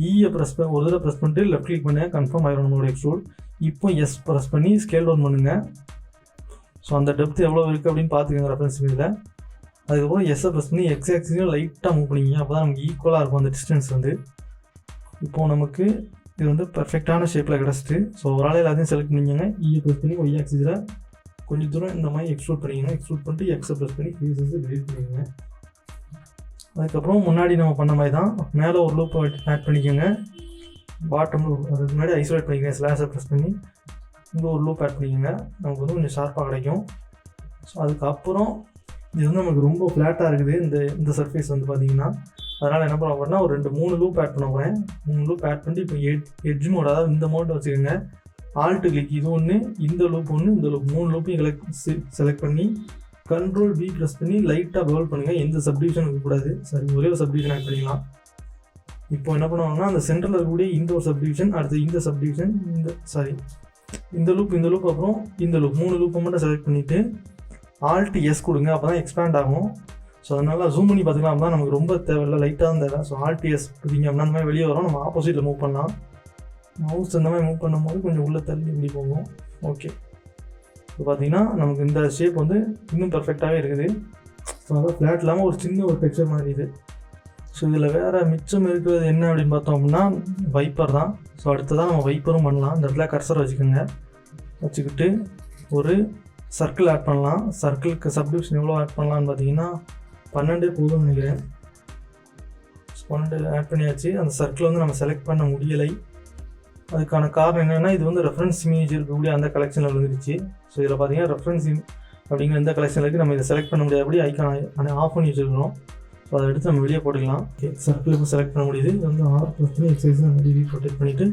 இயை ஒரு தடவை ப்ரெஸ் பண்ணிட்டு லெஃப்ட் கிளிக் பண்ணி கன்ஃபார்ம் ஆகிடும் நம்மளோட எக்ஸ்ட்ரூட். இப்போ எஸ் ப்ரெஸ் பண்ணி ஸ்கேல் டவுன் பண்ணுங்கள். ஸோ அந்த டெப்த் எவ்வளோ இருக்குது அப்படின்னு பார்த்துக்கோங்க ரெஃபரன்ஸ் இமேஜில். அதுக்கப்புறம் எஸ்ஸை ப்ரெஸ் பண்ணி எக்ஸ் ஆக்சிஸையும் லைட்டாக மூவ் பண்ணிக்கிங்க. அப்போ தான் நமக்கு ஈக்குவலாக இருக்கும் அந்த டிஸ்டன்ஸ் வந்து. இப்போது நமக்கு இது வந்து பர்ஃபெக்டான ஷேப்பில் கிடச்சிட்டு. ஸோ ஓவரால் எல்லாத்தையும் செலக்ட் பண்ணிக்கோங்க. இயை ப்ரெஸ் பண்ணி ஒய் ஆக்சிஸில் கொஞ்சம் தூரம் இந்த மாதிரி எக்ஸ்ட்ரூட் பண்ணிக்கோங்க. எக்ஸ்ட்ரூட் பண்ணிட்டு எக்ஸை ப்ரெஸ் பண்ணி ஃபேஸஸை டெலிட் பண்ணிக்கோங்க. அதுக்கப்புறம் முன்னாடி நம்ம பண்ண மாதிரி தான் மேலே ஒரு லூப் ஆட் பண்ணிக்கோங்க. பாட்டம் அதுக்கு முன்னாடி ஐசோலேட் பண்ணிக்கிறேன். ஸ்லாஷை ப்ரெஸ் பண்ணி இங்கே ஒரு லூப் ஆட் பண்ணிக்கோங்க. நமக்கு வந்து கொஞ்சம் ஷார்ப்பாக கிடைக்கும். ஸோ அதுக்கப்புறம் இது வந்து நமக்கு ரொம்ப ஃப்ளாட்டாக இருக்குது இந்த சர்ஃபேஸ் வந்து பார்த்திங்கன்னா. அதனால் என்ன பண்ண போகிறேன்னா ஒரு 2-3 லூப் ஆட் பண்ண போகிறேன். 3 லூப் ஆட் பண்ணிட்டு இப்போ எட்ஜ் மோட், அதாவது இந்த மோட்டை வச்சுக்கோங்க. ஆல்ட்டு கிளிக், இது ஒன்று, இந்த லூப் ஒன்று, இந்த லூப் 3 லூப்பையும் செலக்ட் பண்ணி Ctrl V ப்ரெஸ் பண்ணி லைட்டாக பவுல் பண்ணுங்கள். எந்த சப்டிவிஷன் இருக்கக்கூடாது. சரி, ஒரே ஒரு சப்டிவிஷன் ஆட் பண்ணிக்கலாம். இப்போ என்ன பண்ணுவாங்கன்னா அந்த சென்டரில் இருக்கக்கூடிய இந்த ஒரு சப்டிவிஷன், அடுத்து இந்த சப்டிவிஷன், இந்த லூப் அப்புறம் இந்த லூப் 3 லூப்பை மட்டும் செலக்ட் பண்ணிவிட்டு ஆல்ட் எஸ் கொடுங்க. அப்போ தான் எக்ஸ்பேண்ட் ஆகும். ஸோ அதனால் ஜூம் பண்ணி பார்த்துக்கலாம். அப்போ தான் நமக்கு ரொம்ப தேவையில்லை, லைட்டாக தான் தேவை. ஸோ ஆல்ட் எஸ் கொடுத்தீங்க அப்படின்னா அந்த மாதிரி வெளியே வரும். நம்ம ஆப்போசிட்டில் மூவ் பண்ணலாம். மவுஸ் இந்த மாதிரி மூவ் பண்ணும்போது கொஞ்சம் உள்ளே தள்ளி இப்படி போகும். ஓகே, இப்போ பார்த்தீங்கன்னா நமக்கு இந்த ஷேப் வந்து இன்னும் பர்ஃபெக்டாகவே இருக்குது. ஸோ அதாவது ஃப்ளாட் இல்லாமல் ஒரு சின்ன ஒரு டெக்ஸ்சர் மாதிரி இது. ஸோ இதில் வேறு மிச்சம் இருக்கிறது என்ன அப்படின்னு பார்த்தோம் அப்படின்னா வைப்பர் தான். ஸோ அடுத்ததான் நம்ம வைப்பரும் பண்ணலாம். இந்த இடத்துல கர்சர் வச்சுக்கிட்டு ஒரு சர்க்கிள் ஆட் பண்ணலாம். சர்க்கிளுக்கு சப்டிவிஷன் எவ்வளோ ஆட் பண்ணலான்னு பார்த்தீங்கன்னா 12 போதும்னு நினைக்கிறேன். 12 ஆட் பண்ணியாச்சு. அந்த சர்க்கிள் வந்து நம்ம செலக்ட் பண்ண முடியலை. அதுக்கான காரணம் என்னென்னா இது வந்து ரெஃபரன்ஸ் இமேஜ் இருக்கக்கூடிய அந்த கலெக்ஷனில் வந்துருச்சு. ஸோ இதில் பார்த்தீங்கன்னா ரெஃபரன்ஸ் அப்படிங்கிற எந்த கலெக்ஷனுக்கு நம்ம இதை செலக்ட் பண்ண முடியாதபடி ஐக்கான ஆஃப் பண்ணி வச்சுருக்கிறோம். ஸோ அதை எடுத்து நம்ம வெளியே போட்டுக்கலாம். ஓகே, சர்க்கிள் இப்போ செலக்ட் பண்ண முடியுது. இது வந்து R ப்ரெஸ் பண்ணி எக்ஸசைஸ் ரொட்டேட் பண்ணிவிட்டு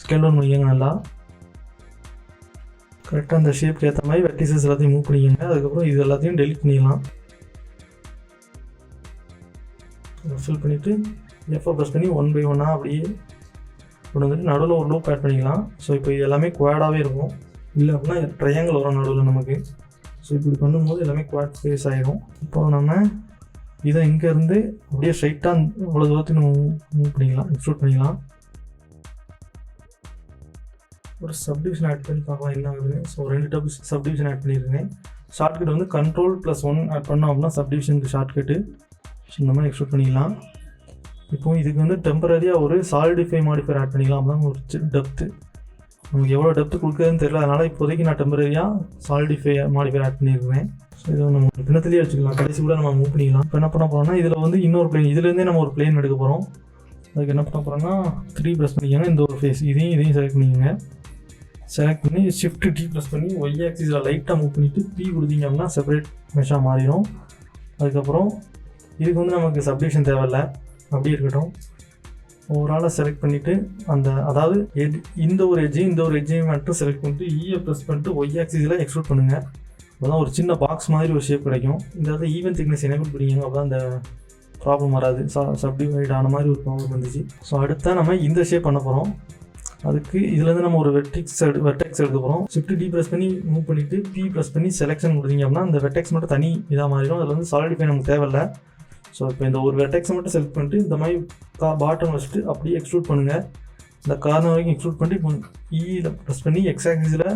ஸ்கேல் டவுன் பண்ணிக்கோங்க. நல்லா கரெக்டாக அந்த ஷேப்க்கு ஏற்ற மாதிரி வெர்டிசஸ் எல்லாத்தையும் மூவ் பண்ணிக்கோங்க. அதுக்கப்புறம் இது எல்லாத்தையும் டெலிட் பண்ணிக்கலாம். ஃபில் பண்ணிவிட்டு F ப்ரெஸ் பண்ணி 1 by 1 அப்படியே கொண்டு வந்துட்டு நடுவில் ஒரு லூப் ஆட் பண்ணிக்கலாம். ஸோ இப்போ இது எல்லாமே குவாடாகவே இருக்கும். இல்லை அப்படின்னா ட்ரையாங்கிள் வரும் நடுவில் நமக்கு. ஸோ இப்படி பண்ணும்போது எல்லாமே குவாட் ஃபேஸ் ஆகிடும். இப்போ நம்ம இதை இங்கேருந்து அப்படியே ஸ்ட்ரைட்டாக அவ்வளோ தூரத்துக்கு மூவ் பண்ணிக்கலாம், எக்ஸ்ட்ரூட் பண்ணிக்கலாம். ஒரு சப்டிவிஷன் ஆட் பண்ணி பார்க்கலாம் என்ன ஆகுது. ஸோ 2 சப்டிவிஷன் ஆட் பண்ணியிருக்கேன். ஷார்ட்கட் வந்து Ctrl+1 ஆட் பண்ணோம் அப்படின்னா சப்டிவிஷனுக்கு ஷார்ட்கட்டு. ஸோ இந்த மாதிரி எக்ஸ்ட்ரூட் பண்ணிக்கலாம். இப்போ இதுக்கு வந்து டெம்பரரியாக ஒரு சாலிடிஃபை மாடிஃபையர் ஆட் பண்ணிக்கலாம். அப்படின்னா ஒரு டெப்த்து நமக்கு எவ்வளோ டெப்த்து கொடுக்குறதுன்னு தெரியல. அதனால் இப்போதைக்கு நான் டெம்பரரியாக சாலிடிஃபை மாடிஃபையர் ஆட் பண்ணியிருக்கேன். ஸோ இதை நம்ம பின்னத்திலேயே வச்சுக்கலாம். கடைசி கூட நம்ம மூவ் பண்ணிக்கலாம். இப்போ என்ன பண்ண போகிறோம்னா இதில் வந்து இன்னொரு பிளேன், இதுலேருந்தே நம்ம ஒரு பிளேன் எடுக்க போகிறோம். அதுக்கு என்ன பண்ண போகிறோம்னா 3 ப்ரெஸ் பண்ணிக்கோங்க. இந்த ஒரு ஃபேஸ் இதையும் செலக்ட் பண்ணிக்கோங்க. செலக்ட் பண்ணி Shift T ப்ரெஸ் பண்ணி ஒய் ஆக்சிஸில் லைட்டாக மூவ் பண்ணிவிட்டு P கொடுத்தீங்க அப்படின்னா செப்பரேட் மெஷாக மாறிடும். அதுக்கப்புறம் இதுக்கு வந்து நமக்கு சப்டிவிஷன் தேவையில்லை, அப்படியே இருக்கட்டும். ஓவராலாக செலக்ட் பண்ணிவிட்டு அதாவது இந்த ஒரு எட்ஜையும் மட்டும் செலக்ட் பண்ணிட்டு ஈயை ப்ரெஸ் பண்ணிட்டு ஒய் ஆக்சிஸில் எக்ஸ்ட்ரூட் பண்ணுங்கள். அப்போதான் ஒரு சின்ன பாக்ஸ் மாதிரி ஒரு ஷேப் கிடைக்கும். இந்த ஈவன் திக்னஸ் எனேபிள் பண்ணிங்க. அப்போ தான் அந்த ப்ராப்ளம் வராது. சப்டிவைட் ஆன மாதிரி ஒரு ப்ராப்ளம் வந்துச்சு. ஸோ அடுத்த நம்ம இந்த ஷேப் பண்ண போகிறோம். அதுக்கு இதுலேருந்து நம்ம ஒரு வெர்டெக்ஸ் எடுக்க போகிறோம். Shift D ப்ரெஸ் பண்ணி மூவ் பண்ணிவிட்டு P ப்ரெஸ் பண்ணி செலெக்ஷன் கொடுத்தீங்க அப்படின்னா அந்த வெர்டெக்ஸ் மட்டும் தனி இதாக மாறிடும். அதில் வந்து சாலிடிஃபை நமக்கு தேவையில்லை. ஸோ இப்போ இந்த ஒரு வெர்டெக்ஸை மட்டும் செலக்ட் பண்ணிட்டு இந்த மாதிரி பாட்டம் வச்சுட்டு அப்படியே எக்ஸ்ட்ரூட் பண்ணுங்கள். இந்த கார்னர் வரைக்கும் எக்ஸ்ட்ரூட் பண்ணிட்டு இப்போ ஈயில் ப்ரெஸ் பண்ணி எக்ஸ் ஆக்சிஸில்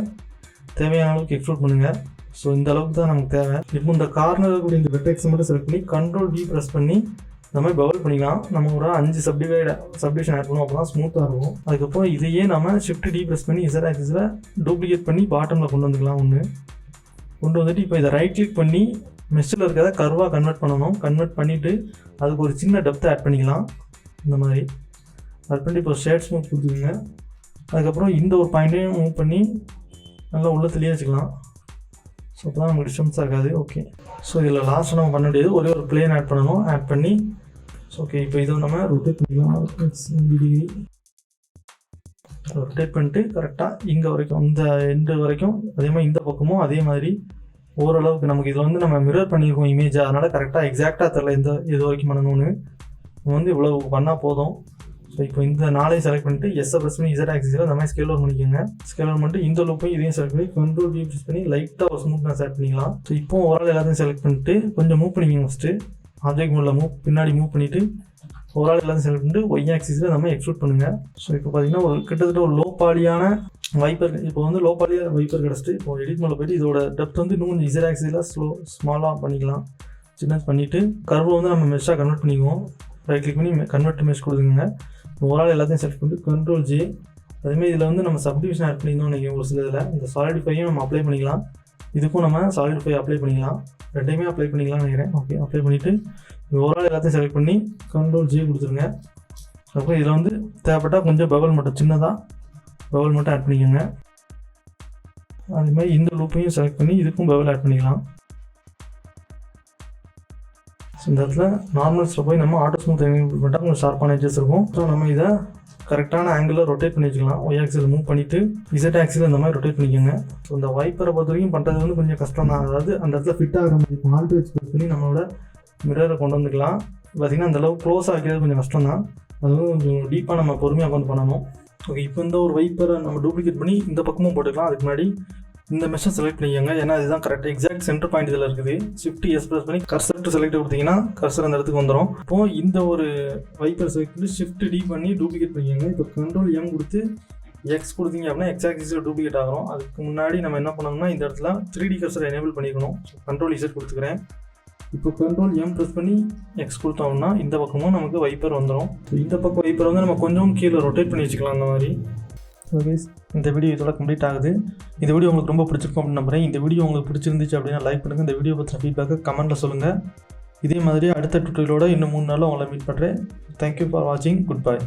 தேவையான அளவுக்கு எக்ஸ்ட்ரூட் பண்ணுங்கள். ஸோ இந்த அளவுக்கு தான் நமக்கு தேவை. இப்போ இந்த கார்னர் இருக்கக்கூடிய இந்த வெர்டெக்ஸை மட்டும் செலக்ட் பண்ணி Ctrl V ப்ரெஸ் பண்ணி இந்த மாதிரி பவுல் பண்ணிக்கலாம். நம்ம ஒரு 5 சப்டிவிஷன் ஆட் பண்ணுவோம். அப்போ தான் ஸ்மூத்தாக இருக்கும். அதுக்கப்புறம் இதையே நம்ம Shift D ப்ரெஸ் பண்ணி Z ஆக்சிஸில் டூப்ளிகேட் பண்ணி பாட்டமில் கொண்டு வந்துக்கலாம். கொண்டு வந்துட்டு இப்போ இதை ரைட் கிளிக் பண்ணி மெஷ்ஷில் இருக்கிறத கர்வாக கன்வெர்ட் பண்ணணும். கன்வெர்ட் பண்ணிவிட்டு அதுக்கு ஒரு சின்ன டெப்த்தை ஆட் பண்ணிக்கலாம். இந்த மாதிரி ஆட் பண்ணி இப்போ ஷேட் ஸ்மூத் கொடுத்துக்குங்க. அதுக்கப்புறம் இந்த ஒரு பாயிண்ட்டையும் மூவ் பண்ணி நல்லா உள்ளத்துலேயே வச்சுக்கலாம். ஸோ அப்போ தான் நமக்கு டிஸ்டன்ஸாக இருக்காது. ஓகே, ஸோ இதில் லாஸ்ட்டாக நம்ம பண்ண முடியாது. ஒரே ஒரு பிளேன் ஆட் பண்ணணும். ஆட் பண்ணி ஓகே, இப்போ இதை நம்ம ரொட்டேட் பண்ணிக்கலாம். ரொட்டேட் பண்ணிட்டு கரெக்டாக இங்கே வரைக்கும், இந்த எண்டு வரைக்கும், அதே மாதிரி இந்த பக்கமும் அதே மாதிரி ஓரளவுக்கு நமக்கு இதில் வந்து நம்ம மிரர் பண்ணியிருக்கோம் இமேஜ். அதனால் கரெக்டாக எக்ஸாக்டாக தெரில இது வரைக்கும் பண்ணணும்னு. நம்ம வந்து இவ்வளோ பண்ணால் போதும். ஸோ இப்போ இந்த 4ஐயும் செலக்ட் பண்ணிட்டு எஸ்ஸை ப்ரெஸ் பண்ணி Z ஆக்சிஸில் அந்த மாதிரி ஸ்கேல் டவுன் பண்ணிக்கோங்க. ஸ்கேல் டவுன் பண்ணிட்டு இந்த லூப்பையும் இதையும் செலக்ட் பண்ணி Ctrl V ப்ரெஸ் பண்ணி லைட்டாக ஒரு ஸ்மூத்னஸ் ஆட் பண்ணிக்கலாம். ஸோ இப்போ ஓவரால் எல்லாத்தையும் செலக்ட் பண்ணிட்டு கொஞ்சம் மூவ் பண்ணிக்கோங்க. ஃபஸ்ட்டு ஆப்ஜெக்ட் மோடில் பின்னாடி மூவ் பண்ணிவிட்டு ஓவரால் எல்லாத்தையும் செலக்ட் பண்ணிட்டு ஒய் ஆக்சிஸில் நம்ம எக்ஸ்ட்ரூட் பண்ணுங்கள். ஸோ இப்போ பார்த்தீங்கன்னா ஒரு கிட்டத்தட்ட ஒரு லோ பாலியான வைப்பர், இப்போ வந்து லோ பாலியாக வைப்பர் கிடச்சிட்டு இப்போ எடிட் மோடில் போய்ட்டு இதோட டெப்த் வந்து இன்னும் கொஞ்சம் Z ஆக்சிஸில் ஸ்மாலாக பண்ணிக்கலாம். சின்ன பண்ணிவிட்டு கர்வை வந்து நம்ம மெஷ்ஷாக கன்வெர்ட் பண்ணிக்குவோம். ரைட் கிளிக் பண்ணி கன்வெர்ட் மெஷ் கொடுத்துங்க. ஓவரால் எல்லாத்தையும் செலக்ட் பண்ணிட்டு Ctrl J. அதேமாதிரி இதில் வந்து நம்ம சப்டிவிஷன் ஆட் பண்ணியிருந்தோம் நீங்கள் ஒரு சில இதில் இந்த சாலிடிஃபையும் நம்ம அப்ளை பண்ணிக்கலாம். இதுக்கும் நம்ம சாலிடிஃபை அப்ளை பண்ணிக்கலாம். ரெண்டையுமே அப்ளை பண்ணிக்கலாம்னு நினைக்கிறேன். ஓகே, அப்ளை பண்ணிவிட்டு ஓவரால் எல்லாத்தையும் செலக்ட் பண்ணி Ctrl J கொடுத்துருங்க. அப்போ இதில் வந்து தேவைப்பட்டால் கொஞ்சம் பபல் மட்டும் சின்னதாக பபல் மட்டும் ஆட் பண்ணிக்கோங்க. அதே மாதிரி இந்த லூப்பையும் செலக்ட் பண்ணி இதுக்கும் பபல் ஆட் பண்ணிக்கலாம். ஸோ இந்த இடத்துல நார்மல்ஸில் போய் நம்ம ஆட்டோ ஸ்மூத் எனேபிள் பண்ணிட்டால் கொஞ்சம் ஷார்ப்பான எட்ஜஸ் இருக்கும். ஸோ நம்ம இதை கரெக்டான ஆங்கிளில் ரொட்டேட் பண்ணி வச்சுக்கலாம். ஒய் ஆக்சில் மூவ் பண்ணிவிட்டு இசட் ஆக்சில் இந்த மாதிரி ரொட்டேட் பண்ணிக்கோங்க. ஸோ இந்த வைப்பரை பொறுத்த வரைக்கும் பண்ணுறது வந்து கொஞ்சம் கஷ்டம் தான். அதாவது அந்த இடத்துல ஃபிட் ஆகிற மாதிரி ஆல்ட் வச்சு பண்ணி நம்மளோட மிரரை கொண்டு வந்துக்கலாம். பார்த்திங்கன்னா அந்தளவுக்கு க்ளோஸ் ஆகிறது கொஞ்சம் கஷ்டம் தான். அதுவும் கொஞ்சம் டீப்பாக நம்ம பொறுமையாக உட்காந்து பண்ணணும். ஓகே, இப்போ இந்த ஒரு வைப்பரை நம்ம டூப்ளிகேட் பண்ணி இந்த பக்கமும் போட்டுக்கலாம். அதுக்கு முன்னாடி இந்த மெஷை செலக்ட் பண்ணிக்கோங்க. ஏன்னா இதுதான் கரெக்டாக எக்ஸாக்ட் சென்டர் பாயிண்ட் இதில் இருக்குது. Shift S ப்ரெஸ் பண்ணி கர்சர் டு செலக்ட் கொடுத்தீங்கன்னா கர்சர் அந்த இடத்துக்கு வந்துடும். இப்போது இந்த ஒரு வைப்பர் செலக்ட் பண்ணி Shift D பண்ணி டூப்ளிகேட் பண்ணிக்கோங்க. இப்போ Ctrl M கொடுத்து X கொடுத்தீங்க அப்படின்னா X ஆக்சிஸில் டூப்ளிகேட் ஆகிறோம். அதுக்கு முன்னாடி நம்ம என்ன பண்ணணும்னா இந்த இடத்துல 3D கர்சர் எனேபிள் பண்ணிக்கணும். Ctrl Z கொடுத்துக்கிறேன். இப்போ Ctrl M ப்ரெஸ் பண்ணி X கொடுத்தோம்னா இந்த பக்கமும் நமக்கு வைப்பர் வந்துடும். இந்த பக்கம் வைப்பர் வந்து நம்ம கொஞ்சம் கீழே ரொட்டேட் பண்ணி வச்சுக்கலாம் அந்த மாதிரி. ஓகே, இந்த வீடியோ இதோட கம்ப்ளீட் ஆகுது. இந்த வீடியோ உங்களுக்கு ரொம்ப பிடிச்சிருக்கும் அப்படின்னு நம்புறேன். இந்த வீடியோ உங்களுக்கு பிடிச்சிருந்துச்சு அப்படின்னா லைக் பண்ணுங்கள். இந்த வீடியோ பற்றின ஃபீட்பேக்கை கமெண்ட்டில் சொல்லுங்கள். இதே மாதிரி அடுத்த டுட்டோரியலோட இன்னும் 3 நாளில் உங்களை மீட் பண்ணுறேன். தேங்க்யூ ஃபார் வாட்சிங். Good bye.